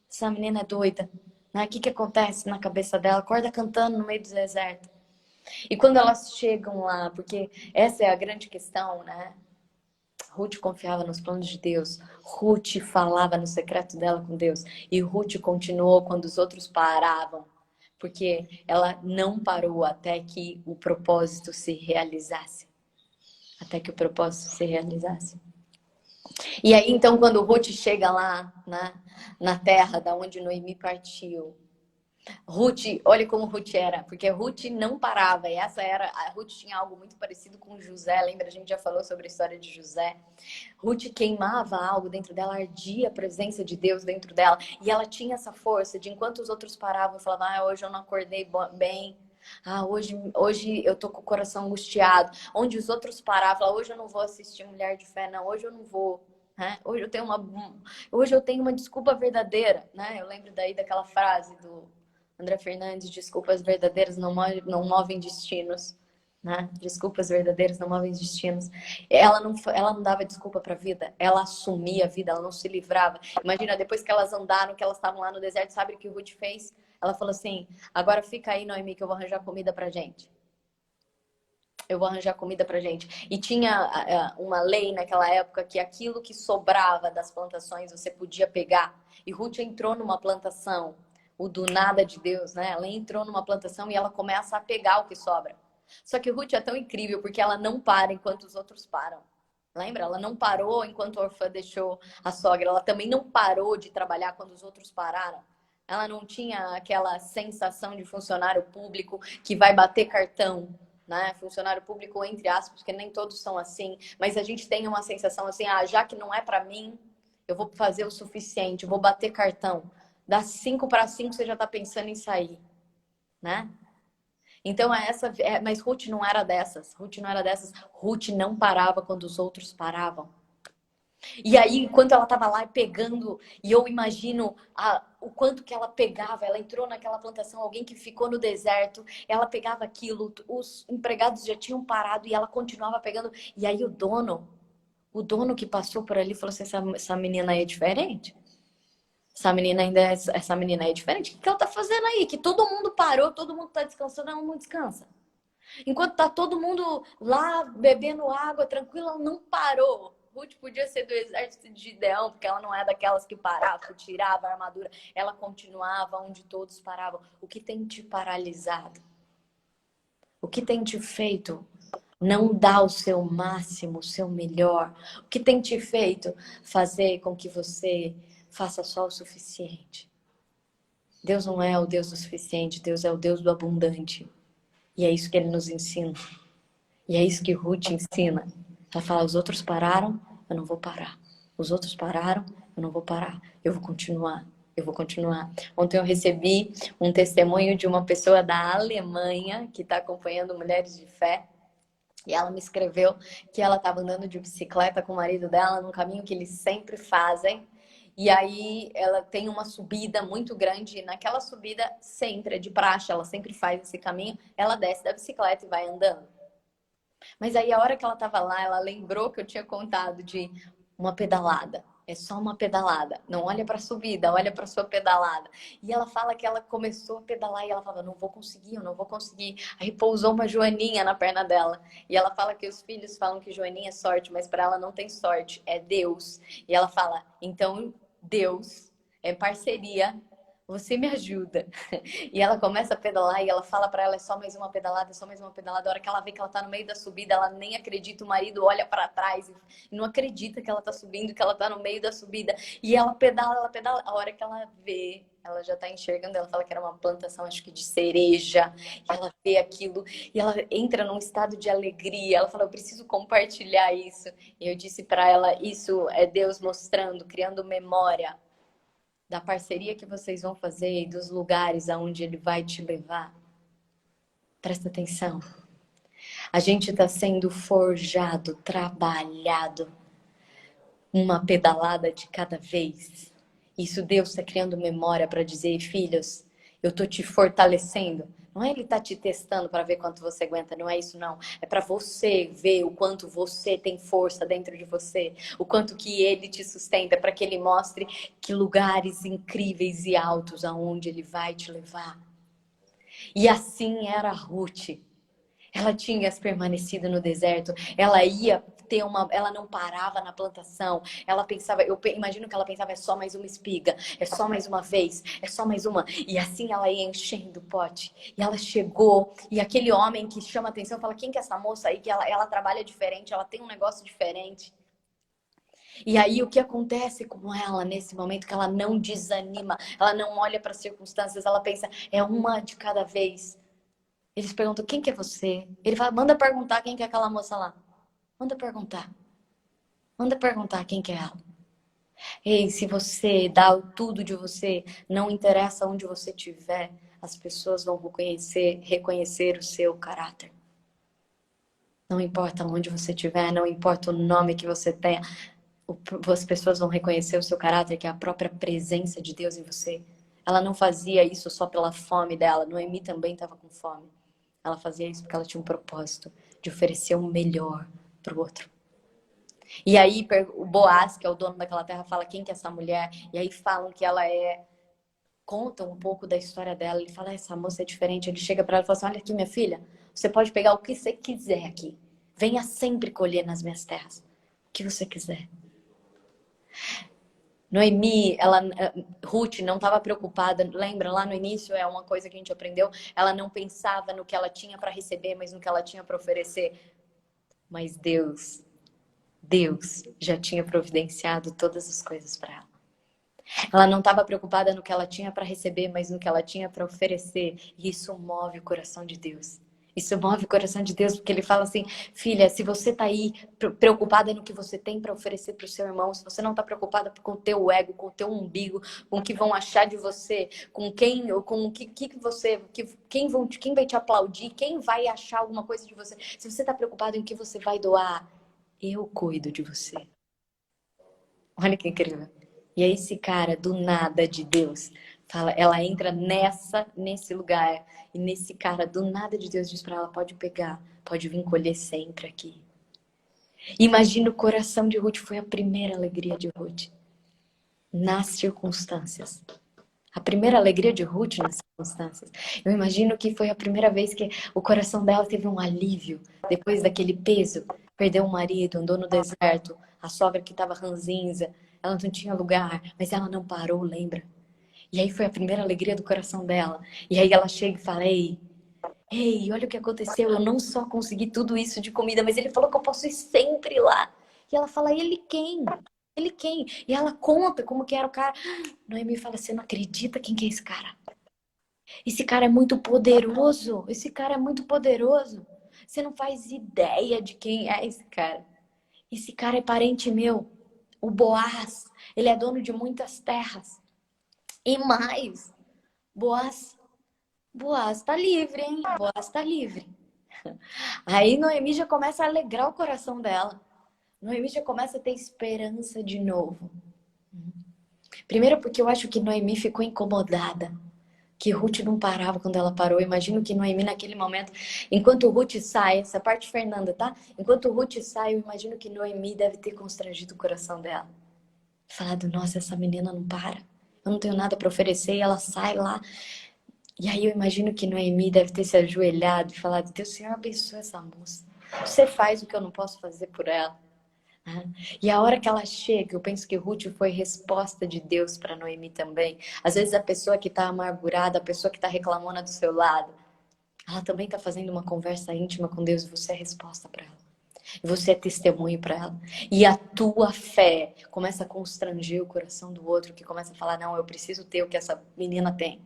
Essa menina é doida. Né? O que acontece na cabeça dela? Acorda cantando no meio do deserto. E quando elas chegam lá, porque essa é a grande questão, né? Ruth confiava nos planos de Deus. Ruth falava no secreto dela com Deus. E Ruth continuou quando os outros paravam. Porque ela não parou até que o propósito se realizasse. Até que o propósito se realizasse. E aí, então, quando Ruth chega lá, né, na terra da onde Noemi partiu, Ruth, olha como Ruth era, porque Ruth não parava, e essa era, a Ruth tinha algo muito parecido com José, lembra? A gente já falou sobre a história de José. Ruth queimava algo dentro dela, ardia a presença de Deus dentro dela, e ela tinha essa força de enquanto os outros paravam e falavam, hoje eu não acordei bem, hoje eu tô com o coração angustiado, onde os outros paravam, falavam, hoje eu não vou assistir Mulher de Fé, não, hoje eu não vou. Né? Hoje eu tenho uma desculpa verdadeira, né? Eu lembro daí daquela frase do André Fernandes, desculpas verdadeiras não movem destinos, né? Desculpas verdadeiras não movem destinos. Ela não dava desculpa para a vida, ela assumia a vida, ela não se livrava. Imagina, depois que elas andaram, que elas estavam lá no deserto, sabe o que o Ruth fez? Ela falou assim, agora fica aí, Noemi, que eu vou arranjar comida pra gente. Eu vou arranjar comida pra gente. E tinha uma lei naquela época que aquilo que sobrava das plantações você podia pegar. E Ruth entrou numa plantação, o do nada de Deus, né? Ela entrou numa plantação e ela começa a pegar o que sobra. Só que Ruth é tão incrível porque ela não para enquanto os outros param. Lembra? Ela não parou enquanto a orfã deixou a sogra. Ela também não parou de trabalhar quando os outros pararam. Ela não tinha aquela sensação de funcionário público que vai bater cartão, né? Funcionário público, entre aspas, porque nem todos são assim. Mas a gente tem uma sensação assim, já que não é para mim, eu vou fazer o suficiente, eu vou bater cartão. Das 5 para 5 você já está pensando em sair, né? Então, mas Ruth não era dessas. Ruth não era dessas. Ruth não parava quando os outros paravam. E aí, enquanto ela estava lá pegando, e eu imagino o quanto que ela pegava, ela entrou naquela plantação, alguém que ficou no deserto, ela pegava aquilo, os empregados já tinham parado e ela continuava pegando. E aí o dono que passou por ali falou assim, essa menina aí é diferente. Essa menina aí é diferente. O que ela tá fazendo aí? Que todo mundo parou, todo mundo tá descansando, ela não descansa. Enquanto tá todo mundo lá bebendo água tranquila, ela não parou. Ruth podia ser do exército de Gideão, porque ela não é daquelas que parava, tirava a armadura. Ela continuava onde todos paravam. O que tem te paralisado? O que tem te feito não dar o seu máximo, o seu melhor? O que tem te feito fazer com que você faça só o suficiente? Deus não é o Deus do suficiente, Deus é o Deus do abundante. E é isso que ele nos ensina. E é isso que Ruth ensina. Ela fala, os outros pararam, eu não vou parar. Os outros pararam, eu não vou parar. Eu vou continuar. Eu vou continuar. Ontem eu recebi um testemunho de uma pessoa da Alemanha que está acompanhando Mulheres de Fé. E ela me escreveu que ela estava andando de bicicleta com o marido dela num caminho que eles sempre fazem. E aí ela tem uma subida muito grande. E naquela subida sempre é de praxe, ela sempre faz esse caminho. Ela desce da bicicleta e vai andando. Mas aí a hora que ela estava lá, ela lembrou que eu tinha contado de uma pedalada. É só uma pedalada. Não olha para a subida, olha para sua pedalada. E ela fala que ela começou a pedalar e ela fala: "Não vou conseguir, eu não vou conseguir". Aí pousou uma joaninha na perna dela. E ela fala que os filhos falam que joaninha é sorte, mas para ela não tem sorte, é Deus. E ela fala: "Então Deus é parceria. Você me ajuda". E ela começa a pedalar e ela fala pra ela, é só mais uma pedalada, é só mais uma pedalada. A hora que ela vê que ela tá no meio da subida, ela nem acredita, o marido olha pra trás e não acredita que ela tá subindo, que ela tá no meio da subida. E ela pedala, ela pedala. A hora que ela vê, ela já tá enxergando, ela fala que era uma plantação, acho que de cereja. E ela vê aquilo e ela entra num estado de alegria. Ela fala, eu preciso compartilhar isso. E eu disse pra ela, isso é Deus mostrando, criando memória da parceria que vocês vão fazer e dos lugares aonde ele vai te levar. Presta atenção. A gente está sendo forjado, trabalhado, uma pedalada de cada vez. Isso Deus está criando memória para dizer, filhos, eu estou te fortalecendo. Não é ele tá te testando para ver quanto você aguenta, não é isso não. É para você ver o quanto você tem força dentro de você, o quanto que ele te sustenta, para que ele mostre que lugares incríveis e altos aonde ele vai te levar. E assim era a Ruth. Ela tinha permanecido no deserto, ela ia ter ela não parava na plantação. Ela pensava, eu imagino que ela pensava, é só mais uma espiga, é só mais uma vez, é só mais uma. E assim ela ia enchendo o pote. E ela chegou, e aquele homem que chama atenção, fala, quem que é essa moça aí? Que ela trabalha diferente, ela tem um negócio diferente. E aí o que acontece com ela nesse momento que ela não desanima, ela não olha para as circunstâncias, ela pensa, é uma de cada vez. Eles perguntam, quem que é você? Ele fala, manda perguntar quem que é aquela moça lá. Manda perguntar. Manda perguntar quem que é ela. Ei, se você dá tudo de você, não interessa onde você estiver, as pessoas vão reconhecer o seu caráter. Não importa onde você estiver, não importa o nome que você tenha, as pessoas vão reconhecer o seu caráter, que é a própria presença de Deus em você. Ela não fazia isso só pela fome dela. Noemi também estava com fome. Ela fazia isso porque ela tinha um propósito de oferecer o melhor para o outro. E aí o Boaz, que é o dono daquela terra, fala quem que é essa mulher. E aí falam que ela é... Conta um pouco da história dela. Ele fala, essa moça é diferente. Ele chega para ela e fala assim, olha aqui, minha filha, você pode pegar o que você quiser aqui. Venha sempre colher nas minhas terras. O que você quiser. Noemi, Ruth não estava preocupada, lembra lá no início, é uma coisa que a gente aprendeu, ela não pensava no que ela tinha para receber, mas no que ela tinha para oferecer. Mas Deus já tinha providenciado todas as coisas para ela. Ela não estava preocupada no que ela tinha para receber, mas no que ela tinha para oferecer. E isso move o coração de Deus. Isso move o coração de Deus, porque ele fala assim, filha, se você tá aí preocupada no que você tem para oferecer para o seu irmão, se você não tá preocupada com o teu ego, com o teu umbigo, com o que vão achar de você, com o que você, quem vai te aplaudir, quem vai achar alguma coisa de você, se você tá preocupado em que você vai doar, eu cuido de você. Olha que incrível. E aí esse cara, do nada de Deus, fala, ela entra nesse lugar, e nesse cara, do nada de Deus, diz pra ela, pode pegar, pode vir colher sempre aqui. Imagina o coração de Ruth, foi a primeira alegria de Ruth. Nas circunstâncias. A primeira alegria de Ruth nas circunstâncias. Eu imagino que foi a primeira vez que o coração dela teve um alívio, depois daquele peso. Perdeu o marido, andou no deserto, a sogra que estava ranzinza, ela não tinha lugar, mas ela não parou, lembra? E aí foi a primeira alegria do coração dela. E aí ela chega e fala, ei, olha o que aconteceu, eu não só consegui tudo isso de comida, mas ele falou que eu posso ir sempre lá. E ela fala, ele quem? Ele quem? E ela conta como que era o cara. Noemi fala, você não acredita quem que é esse cara? Esse cara é muito poderoso. Esse cara é muito poderoso. Você não faz ideia de quem é esse cara. Esse cara é parente meu. O Boaz. Ele é dono de muitas terras. E mais, Boaz tá livre, hein? Boaz tá livre. Aí Noemi já começa a alegrar o coração dela. Noemi já começa a ter esperança de novo. Primeiro porque eu acho que Noemi ficou incomodada. Que Ruth não parava quando ela parou. Eu imagino que Noemi naquele momento, enquanto Ruth sai, essa parte Fernanda, tá? Enquanto Ruth sai, eu imagino que Noemi deve ter constrangido o coração dela. Falado, nossa, essa menina não para. Eu não tenho nada para oferecer e ela sai lá. E aí eu imagino que Noemi deve ter se ajoelhado e falado, Deus, Senhor, abençoa essa moça. Você faz o que eu não posso fazer por ela. E a hora que ela chega, eu penso que Ruth foi resposta de Deus para Noemi também. Às vezes a pessoa que está amargurada, a pessoa que está reclamando do seu lado, ela também está fazendo uma conversa íntima com Deus e você é resposta para ela. E você é testemunho para ela. E a tua fé começa a constranger o coração do outro, que começa a falar, não, eu preciso ter o que essa menina tem.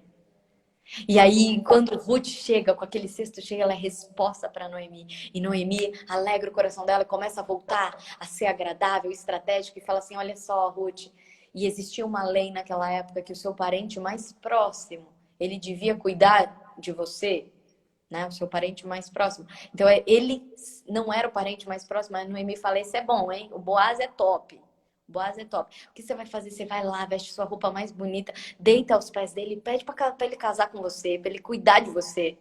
E aí, quando Ruth chega com aquele cesto cheio, ela é resposta para Noemi. E Noemi alegra o coração dela e começa a voltar a ser agradável, estratégica, e fala assim, olha só, Ruth, e existia uma lei naquela época que o seu parente mais próximo, ele devia cuidar de você, né? O seu parente mais próximo. Então, ele não era o parente mais próximo, mas Noemi fala, esse é bom, hein? O Boaz é top. Boaz é top. O que você vai fazer? Você vai lá, veste sua roupa mais bonita, deita aos pés dele, pede pra ele casar com você, pra ele cuidar de você.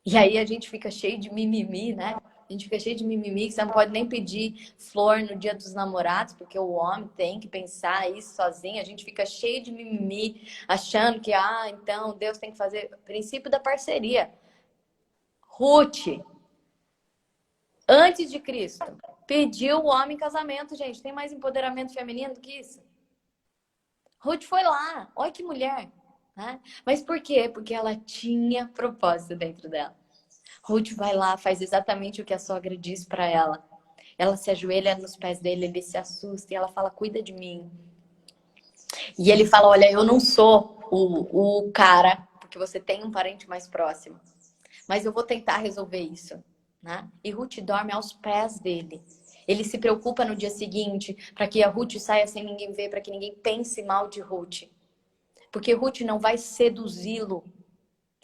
E aí a gente fica cheio de mimimi, né? A gente fica cheio de mimimi, que você não pode nem pedir flor no dia dos namorados, porque o homem tem que pensar isso sozinho. A gente fica cheio de mimimi, achando que, então Deus tem que fazer. Princípio da parceria. Ruth, antes de Cristo, pediu o homem em casamento, gente. Tem mais empoderamento feminino do que isso? Ruth foi lá. Olha que mulher. Né? Mas por quê? Porque ela tinha propósito dentro dela. Ruth vai lá, faz exatamente o que a sogra diz para ela. Ela se ajoelha nos pés dele, ele se assusta e ela fala, cuida de mim. E ele fala, olha, eu não sou o cara, porque você tem um parente mais próximo. Mas eu vou tentar resolver isso. Né? E Ruth dorme aos pés dele. Ele se preocupa no dia seguinte para que a Ruth saia sem ninguém ver, para que ninguém pense mal de Ruth. Porque Ruth não vai seduzi-lo.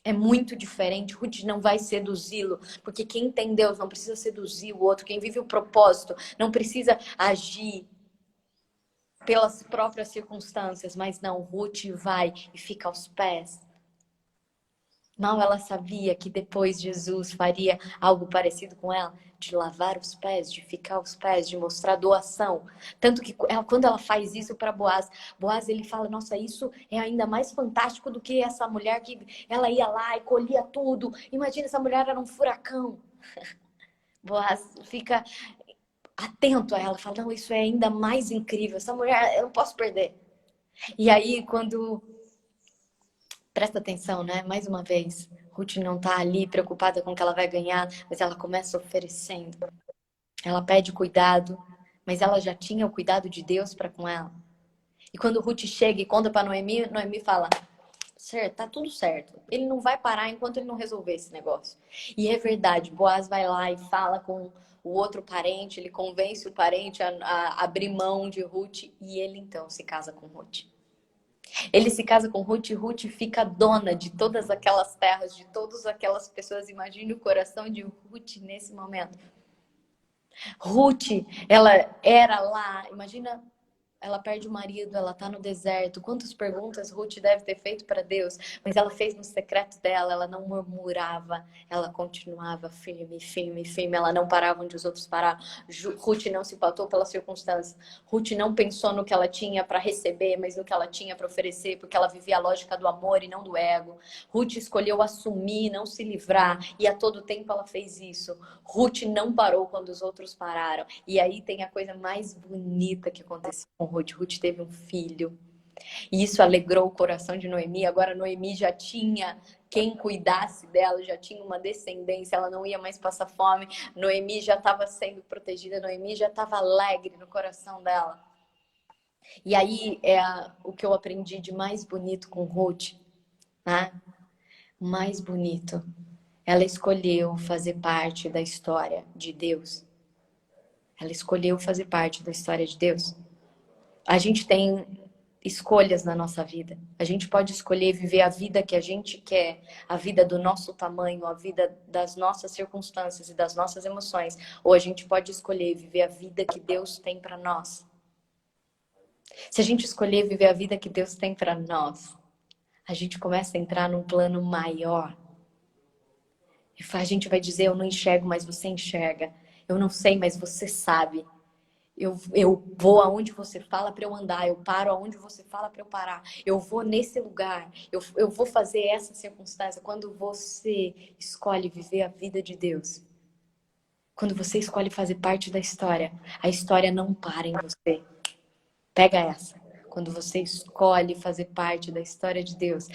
É muito diferente. Ruth não vai seduzi-lo. Porque quem tem Deus não precisa seduzir o outro. Quem vive o propósito não precisa agir pelas próprias circunstâncias. Mas não, Ruth vai e fica aos pés. Mal ela sabia que depois Jesus faria algo parecido com ela, de lavar os pés, de ficar aos pés, de mostrar doação. Tanto que quando ela faz isso para Boaz, Boaz ele fala, nossa, isso é ainda mais fantástico do que essa mulher que ela ia lá e colhia tudo. Imagina, essa mulher era um furacão. Boaz fica atento a ela, fala, não, isso é ainda mais incrível. Essa mulher, eu não posso perder. E aí, quando... Presta atenção, né? Mais uma vez, Ruth não tá ali preocupada com o que ela vai ganhar, mas ela começa oferecendo. Ela pede cuidado, mas ela já tinha o cuidado de Deus para com ela. E quando Ruth chega e conta para Noemi, Noemi fala: certo, tá tudo certo. Ele não vai parar enquanto ele não resolver esse negócio. E é verdade, Boaz vai lá e fala com o outro parente, ele convence o parente a abrir mão de Ruth e ele então se casa com Ruth. Ele se casa com Ruth e Ruth fica dona de todas aquelas terras, de todas aquelas pessoas. Imagine o coração de Ruth nesse momento. Ruth, ela era lá, imagina, ela perde o marido, ela tá no deserto. Quantas perguntas Ruth deve ter feito para Deus, mas ela fez no secreto dela, ela não murmurava, ela continuava firme, firme, firme, ela não parava onde os outros paravam. Ruth não se pautou pelas circunstâncias. Ruth não pensou no que ela tinha para receber, mas no que ela tinha para oferecer, porque ela vivia a lógica do amor e não do ego. Ruth escolheu assumir, não se livrar, e a todo tempo ela fez isso. Ruth não parou quando os outros pararam. E aí tem a coisa mais bonita que aconteceu com Ruth. Ruth teve um filho. E isso alegrou o coração de Noemi. Agora Noemi já tinha quem cuidasse dela, já tinha uma descendência, ela não ia mais passar fome. Noemi já estava sendo protegida, Noemi já estava alegre no coração dela. E aí é o que eu aprendi de mais bonito com Ruth, né? Mais bonito. Ela escolheu fazer parte da história de Deus. Ela escolheu fazer parte da história de Deus. A gente tem escolhas na nossa vida. A gente pode escolher viver a vida que a gente quer, a vida do nosso tamanho, a vida das nossas circunstâncias e das nossas emoções, ou a gente pode escolher viver a vida que Deus tem para nós. Se a gente escolher viver a vida que Deus tem para nós, a gente começa a entrar num plano maior. E a gente vai dizer, eu não enxergo, mas você enxerga. Eu não sei, mas você sabe. Eu vou aonde você fala para eu andar. Eu paro aonde você fala para eu parar. Eu vou nesse lugar. Eu vou fazer essa circunstância. Quando você escolhe viver a vida de Deus, quando você escolhe fazer parte da história, a história não para em você. Pega essa. Quando você escolhe fazer parte da história de Deus,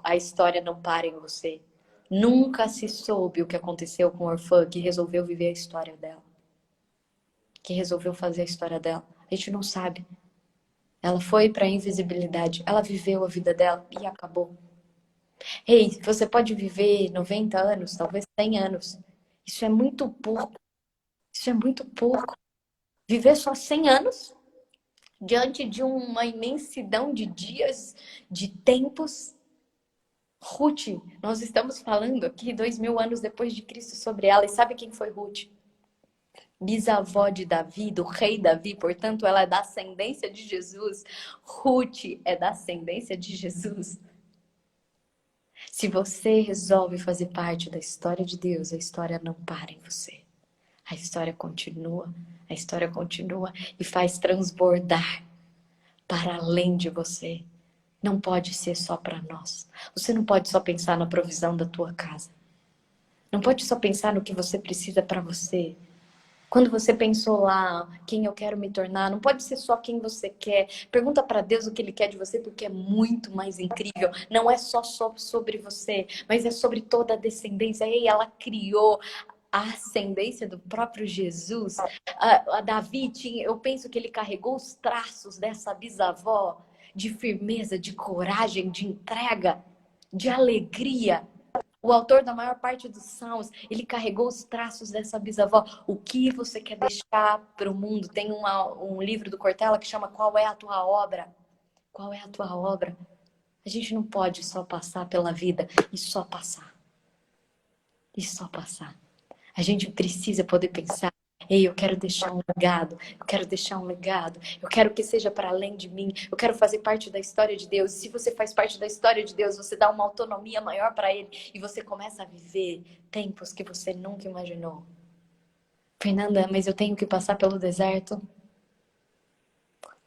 a história não para em você. Nunca se soube o que aconteceu com a orfã que resolveu viver a história dela. Que resolveu fazer a história dela. A gente não sabe. Ela foi para a invisibilidade. Ela viveu a vida dela e acabou. Ei, você pode viver 90 anos, talvez 100 anos. Isso é muito pouco. Isso é muito pouco. Viver só 100 anos diante de uma imensidão de dias, de tempos. Ruth, nós estamos falando aqui 2000 anos depois de Cristo sobre ela. E sabe quem foi Ruth? Bisavó de Davi, do rei Davi, portanto, ela é da ascendência de Jesus. Ruth é da ascendência de Jesus. Se você resolve fazer parte da história de Deus, a história não para em você. A história continua e faz transbordar para além de você. Não pode ser só para nós. Você não pode só pensar na provisão da tua casa. Não pode só pensar no que você precisa para você. Quando você pensou lá, quem eu quero me tornar, não pode ser só quem você quer. Pergunta para Deus o que Ele quer de você, porque é muito mais incrível. Não é só sobre você, mas é sobre toda a descendência. E ela criou a ascendência do próprio Jesus. A Davi tinha, eu penso que ele carregou os traços dessa bisavó de firmeza, de coragem, de entrega, de alegria. O autor da maior parte dos salmos, ele carregou os traços dessa bisavó. O que você quer deixar para o mundo? Tem um livro do Cortella que chama Qual é a tua obra? Qual é a tua obra? A gente não pode só passar pela vida e só passar. E só passar. A gente precisa poder pensar, ei, eu quero deixar um legado, eu quero deixar um legado, eu quero que seja para além de mim, eu quero fazer parte da história de Deus. E se você faz parte da história de Deus, você dá uma autonomia maior para Ele e você começa a viver tempos que você nunca imaginou. Fernanda, mas eu tenho que passar pelo deserto?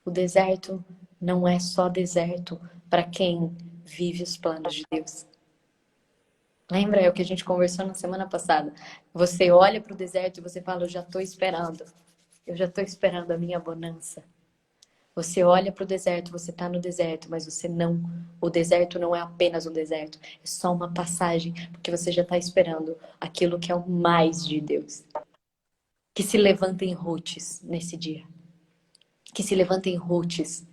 O deserto não é só deserto para quem vive os planos de Deus. Lembra? É o que a gente conversou na semana passada. Você olha para o deserto e você fala, eu já estou esperando. Eu já estou esperando a minha bonança. Você olha para o deserto, você está no deserto, mas você não. O deserto não é apenas um deserto. É só uma passagem, porque você já está esperando aquilo que é o mais de Deus. Que se levantem Rutes nesse dia. Que se levantem Rutes.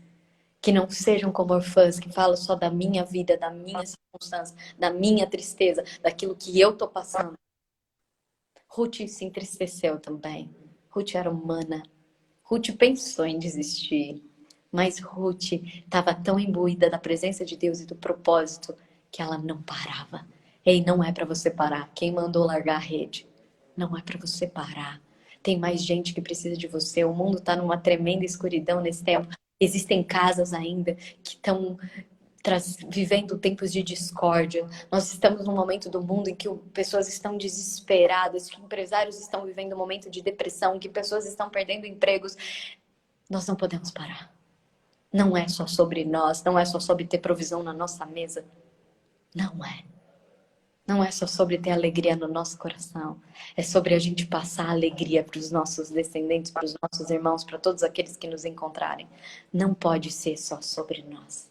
Que não sejam como orfãs, que falam só da minha vida, da minha circunstância, da minha tristeza, daquilo que eu tô passando. Ruth se entristeceu também. Ruth era humana. Ruth pensou em desistir. Mas Ruth estava tão imbuída da presença de Deus e do propósito que ela não parava. Ei, não é para você parar. Quem mandou largar a rede? Não é para você parar. Tem mais gente que precisa de você. O mundo está numa tremenda escuridão nesse tempo. Existem casas ainda que estão vivendo tempos de discórdia. Nós estamos num momento do mundo em que pessoas estão desesperadas, que empresários estão vivendo um momento de depressão, que pessoas estão perdendo empregos. Nós não podemos parar. Não é só sobre nós, não é só sobre ter provisão na nossa mesa. Não é. Não é só sobre ter alegria no nosso coração. É sobre a gente passar alegria para os nossos descendentes, para os nossos irmãos, para todos aqueles que nos encontrarem. Não pode ser só sobre nós.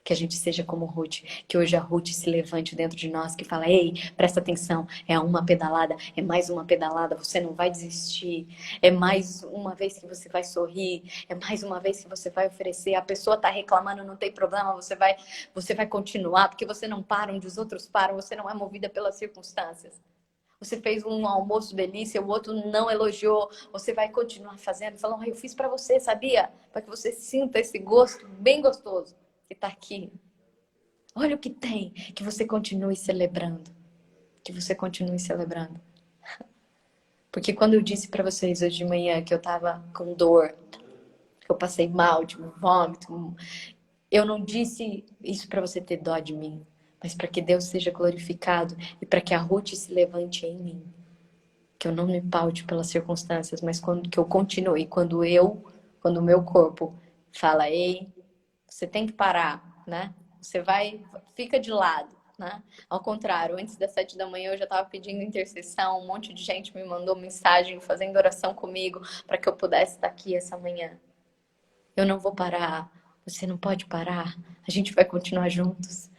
Que a gente seja como Ruth, que hoje a Ruth se levante dentro de nós, que fala, ei, presta atenção, é uma pedalada, é mais uma pedalada, você não vai desistir, é mais uma vez que você vai sorrir, é mais uma vez que você vai oferecer, a pessoa está reclamando, não tem problema, você vai continuar, porque você não para onde os outros param, você não é movida pelas circunstâncias. Você fez um almoço delícia, o outro não elogiou. Você vai continuar fazendo, falando, eu fiz para você, sabia? Para que você sinta esse gosto bem gostoso que tá aqui. Olha o que tem, que você continue celebrando. Que você continue celebrando. Porque quando eu disse para vocês hoje de manhã que eu tava com dor, que eu passei mal, tipo, vômito, eu não disse isso para você ter dó de mim, mas para que Deus seja glorificado e para que a Ruth se levante em mim. Que eu não me paute pelas circunstâncias, mas que eu continue. Quando o meu corpo fala, ei, você tem que parar, né? Você fica de lado, né? Ao contrário, antes das 7 da manhã eu já estava pedindo intercessão, um monte de gente me mandou mensagem, fazendo oração comigo, para que eu pudesse estar aqui essa manhã. Eu não vou parar, você não pode parar, a gente vai continuar juntos,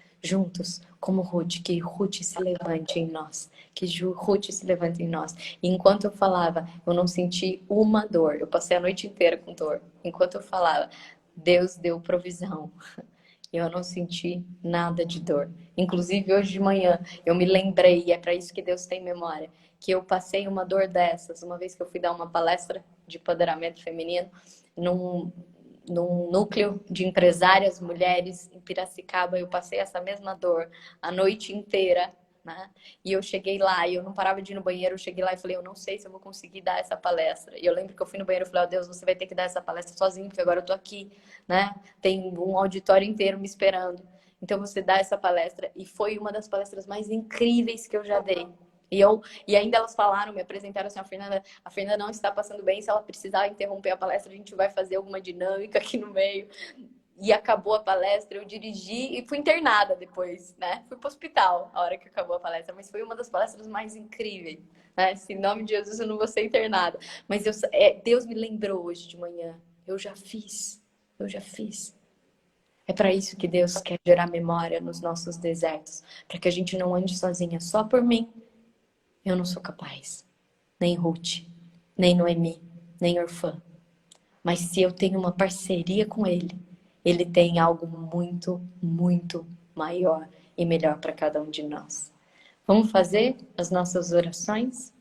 como Ruth, que Ruth se levante em nós, que Ruth se levante em nós. E enquanto eu falava, eu não senti uma dor, eu passei a noite inteira com dor. Enquanto eu falava, Deus deu provisão. Eu não senti nada de dor. Inclusive, hoje de manhã, eu me lembrei, e é para isso que Deus tem memória, que eu passei uma dor dessas, uma vez que eu fui dar uma palestra de empoderamento feminino, num núcleo de empresárias mulheres em Piracicaba. Eu passei essa mesma dor a noite inteira, né? E eu cheguei lá e eu não parava de ir no banheiro. Eu cheguei lá e falei, eu não sei se eu vou conseguir dar essa palestra. E eu lembro que eu fui no banheiro e falei, ó, Deus, você vai ter que dar essa palestra sozinho, porque agora eu tô aqui, né? Tem um auditório inteiro me esperando. Então você dá essa palestra. E foi uma das palestras mais incríveis que eu já dei. E ainda elas falaram, me apresentaram assim, a Fernanda não está passando bem, se ela precisar interromper a palestra, a gente vai fazer alguma dinâmica aqui no meio. E acabou a palestra, eu dirigi e fui internada depois, né? Fui pro hospital a hora que acabou a palestra, mas foi uma das palestras mais incríveis, né? Se em nome de Jesus eu não vou ser internada. Mas Deus me lembrou hoje de manhã, eu já fiz. É para isso que Deus quer gerar memória nos nossos desertos, para que a gente não ande sozinha, só por mim. Eu não sou capaz, nem Ruth, nem Noemi, nem Orfã. Mas se eu tenho uma parceria com Ele, Ele tem algo muito, muito maior e melhor para cada um de nós. Vamos fazer as nossas orações?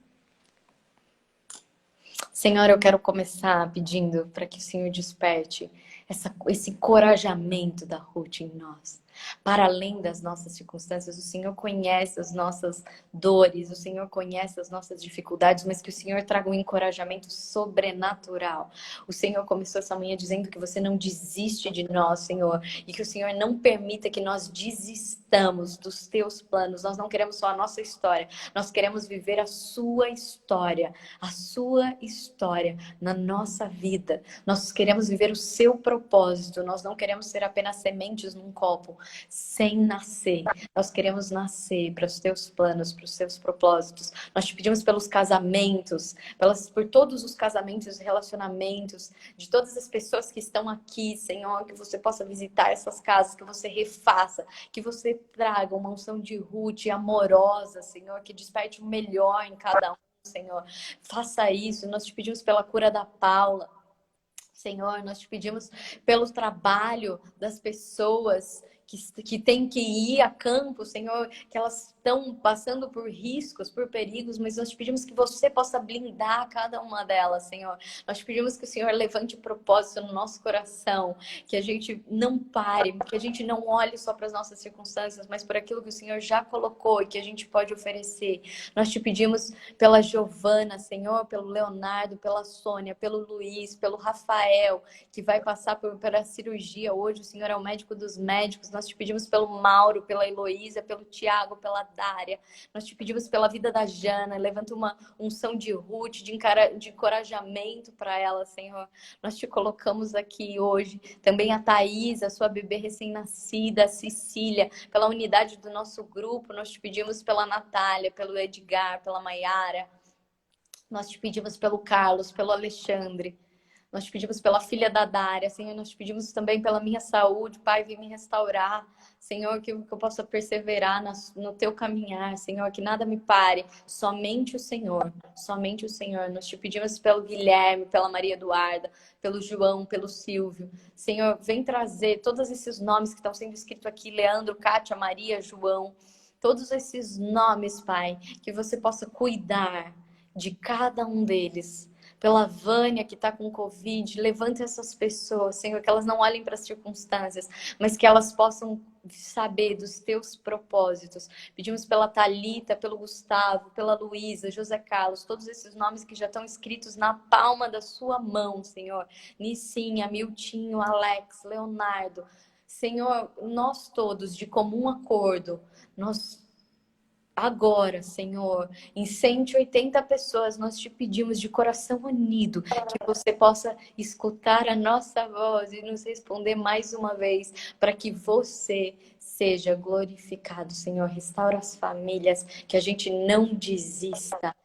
Senhor, eu quero começar pedindo para que o Senhor desperte esse encorajamento da Ruth em nós. Para além das nossas circunstâncias, o Senhor conhece as nossas dores, o Senhor conhece as nossas dificuldades, mas que o Senhor traga um encorajamento sobrenatural. O Senhor começou essa manhã dizendo que você não desiste de nós, Senhor, e que o Senhor não permita que nós desistamos dos teus planos. Nós não queremos só a nossa história, nós queremos viver a sua história na nossa vida. Nós queremos viver o seu propósito, nós não queremos ser apenas sementes num copo, sem nascer. Nós queremos nascer para os teus planos, para os teus propósitos. Nós te pedimos pelos casamentos, por todos os casamentos e relacionamentos, de todas as pessoas que estão aqui, Senhor, que você possa visitar essas casas, que você refaça, que você traga uma unção de Ruth amorosa, Senhor, que desperte o melhor em cada um, Senhor. Faça isso. Nós te pedimos pela cura da Paula. Senhor, nós te pedimos pelo trabalho das pessoas que têm que ir a campo, Senhor, que elas estão passando por riscos, por perigos, mas nós te pedimos que você possa blindar cada uma delas, Senhor. Nós te pedimos que o Senhor levante propósito no nosso coração, que a gente não pare, que a gente não olhe só para as nossas circunstâncias, mas por aquilo que o Senhor já colocou e que a gente pode oferecer. Nós te pedimos pela Giovana, Senhor, pelo Leonardo, pela Sônia, pelo Luiz, pelo Rafael, que vai passar pela cirurgia hoje. O Senhor é o médico dos médicos. Nós te pedimos pelo Mauro, pela Heloísa, pelo Tiago, pela Dária. Nós te pedimos pela vida da Jana. Levanta uma unção de Ruth, de encorajamento para ela, Senhor. Nós te colocamos aqui hoje. Também a Thaís, a sua bebê recém-nascida, a Cecília, pela unidade do nosso grupo. Nós te pedimos pela Natália, pelo Edgar, pela Maiara. Nós te pedimos pelo Carlos, pelo Alexandre. Nós te pedimos pela filha da Dária, Senhor. Nós te pedimos também pela minha saúde. Pai, vem me restaurar. Senhor, que eu possa perseverar no teu caminhar. Senhor, que nada me pare. Somente o Senhor. Somente o Senhor. Nós te pedimos pelo Guilherme, pela Maria Eduarda, pelo João, pelo Silvio. Senhor, vem trazer todos esses nomes que estão sendo escritos aqui. Leandro, Kátia, Maria, João. todos esses nomes, Pai, que você possa cuidar de cada um deles. Pela Vânia que está com Covid, levante essas pessoas, Senhor, que elas não olhem para as circunstâncias, mas que elas possam saber dos teus propósitos. Pedimos pela Thalita, pelo Gustavo, pela Luísa, José Carlos, todos esses nomes que já estão escritos na palma da sua mão, Senhor. Nicinha, Miltinho, Alex, Leonardo. Senhor, nós todos, de comum acordo, nós agora, Senhor, em 180 pessoas, nós te pedimos de coração unido que você possa escutar a nossa voz e nos responder mais uma vez, para que você seja glorificado, Senhor. Restaura as famílias, que a gente não desista.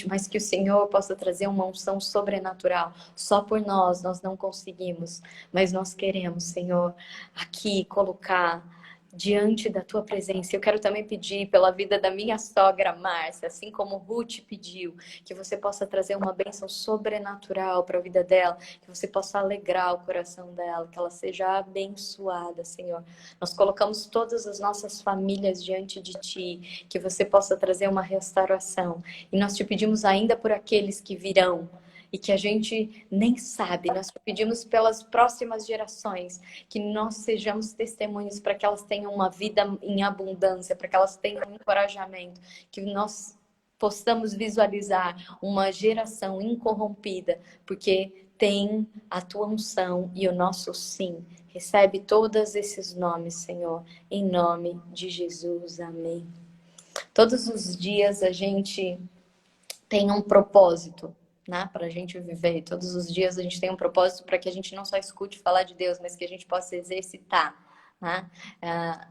Mas que o Senhor possa trazer uma unção sobrenatural. Só por nós não conseguimos, mas nós queremos, Senhor, aqui colocar diante da tua presença. Eu quero também pedir pela vida da minha sogra Márcia, assim como Ruth pediu, que você possa trazer uma bênção sobrenatural para a vida dela, que você possa alegrar o coração dela, que ela seja abençoada, Senhor. Nós colocamos todas as nossas famílias diante de ti, que você possa trazer uma restauração. E nós te pedimos ainda por aqueles que virão, e que a gente nem sabe. Nós pedimos pelas próximas gerações que nós sejamos testemunhos para que elas tenham uma vida em abundância, para que elas tenham um encorajamento, que nós possamos visualizar uma geração incorrompida, porque tem a tua unção e o nosso sim. Recebe todos esses nomes, Senhor, em nome de Jesus. Amém. Todos os dias a gente tem um propósito, né, para a gente viver. Todos os dias a gente tem um propósito para que a gente não só escute falar de Deus, mas que a gente possa exercitar. Né?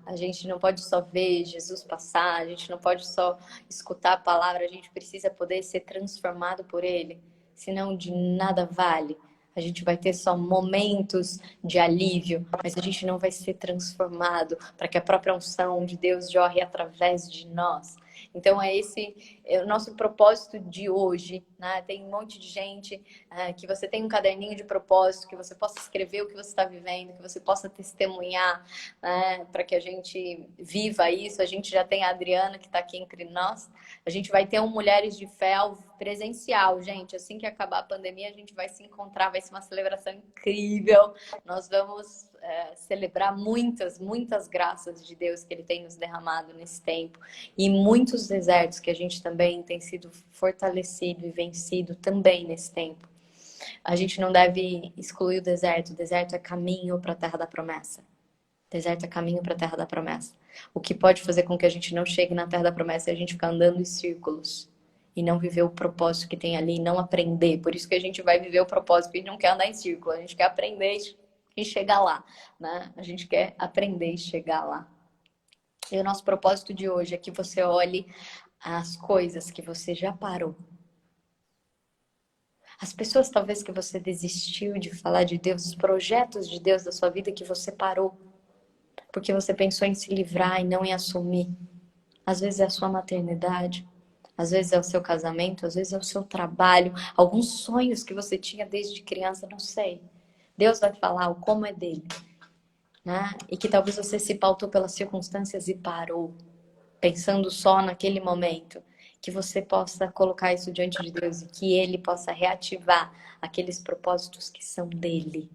A gente não pode só ver Jesus passar, a gente não pode só escutar a palavra, a gente precisa poder ser transformado por Ele, senão de nada vale. A gente vai ter só momentos de alívio, mas a gente não vai ser transformado para que a própria unção de Deus jorre através de nós. Então é o nosso propósito de hoje, né? Tem um monte de gente que você tem um caderninho de propósito, que você possa escrever o que você está vivendo, que você possa testemunhar, né? Para que a gente viva isso. A gente já tem a Adriana que está aqui entre nós. A gente vai ter um Mulheres de Fé presencial, gente. Assim que acabar a pandemia, a gente vai se encontrar, vai ser uma celebração incrível. Nós vamos celebrar muitas graças de Deus que Ele tem nos derramado nesse tempo. E muitos desertos que a gente também tem sido fortalecido e vencido também nesse tempo. A gente não deve excluir o deserto. O deserto é caminho para a terra da promessa. O deserto é caminho para a terra da promessa. O que pode fazer com que a gente não chegue na terra da promessa é a gente ficar andando em círculos e não viver o propósito que tem ali, e não aprender. Por isso que a gente vai viver o propósito, porque a gente não quer andar em círculo, a gente quer aprender e chegar lá, né? A gente quer aprender e chegar lá. E o nosso propósito de hoje é que você olhe as coisas que você já parou. As pessoas talvez que você desistiu de falar de Deus, os projetos de Deus da sua vida que você parou. Porque você pensou em se livrar e não em assumir. Às vezes é a sua maternidade, às vezes é o seu casamento, às vezes é o seu trabalho, alguns sonhos que você tinha desde criança, não sei. Deus vai falar o como é dele, né? E que talvez você se pautou pelas circunstâncias e parou, pensando só naquele momento. Que você possa colocar isso diante de Deus e que Ele possa reativar aqueles propósitos que são dele.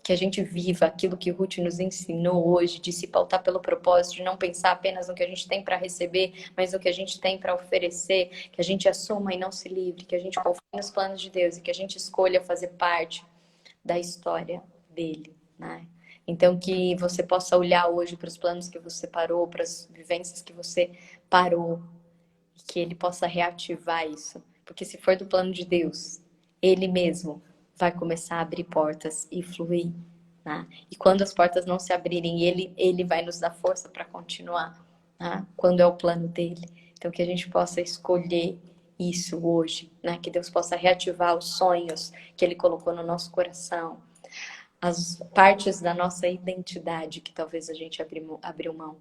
Que a gente viva aquilo que Ruth nos ensinou hoje, de se pautar pelo propósito, de não pensar apenas no que a gente tem para receber, mas no que a gente tem para oferecer, que a gente assuma e não se livre, que a gente confie nos planos de Deus e que a gente escolha fazer parte da história dele, né? Então que você possa olhar hoje para os planos que você parou, para as vivências que você parou, e que ele possa reativar isso, porque se for do plano de Deus, ele mesmo vai começar a abrir portas e fluir, né? E quando as portas não se abrirem, ele vai nos dar força para continuar, né? Quando é o plano dele. Então que a gente possa escolher isso hoje, né? Que Deus possa reativar os sonhos que Ele colocou no nosso coração, as partes da nossa identidade que talvez a gente abriu mão.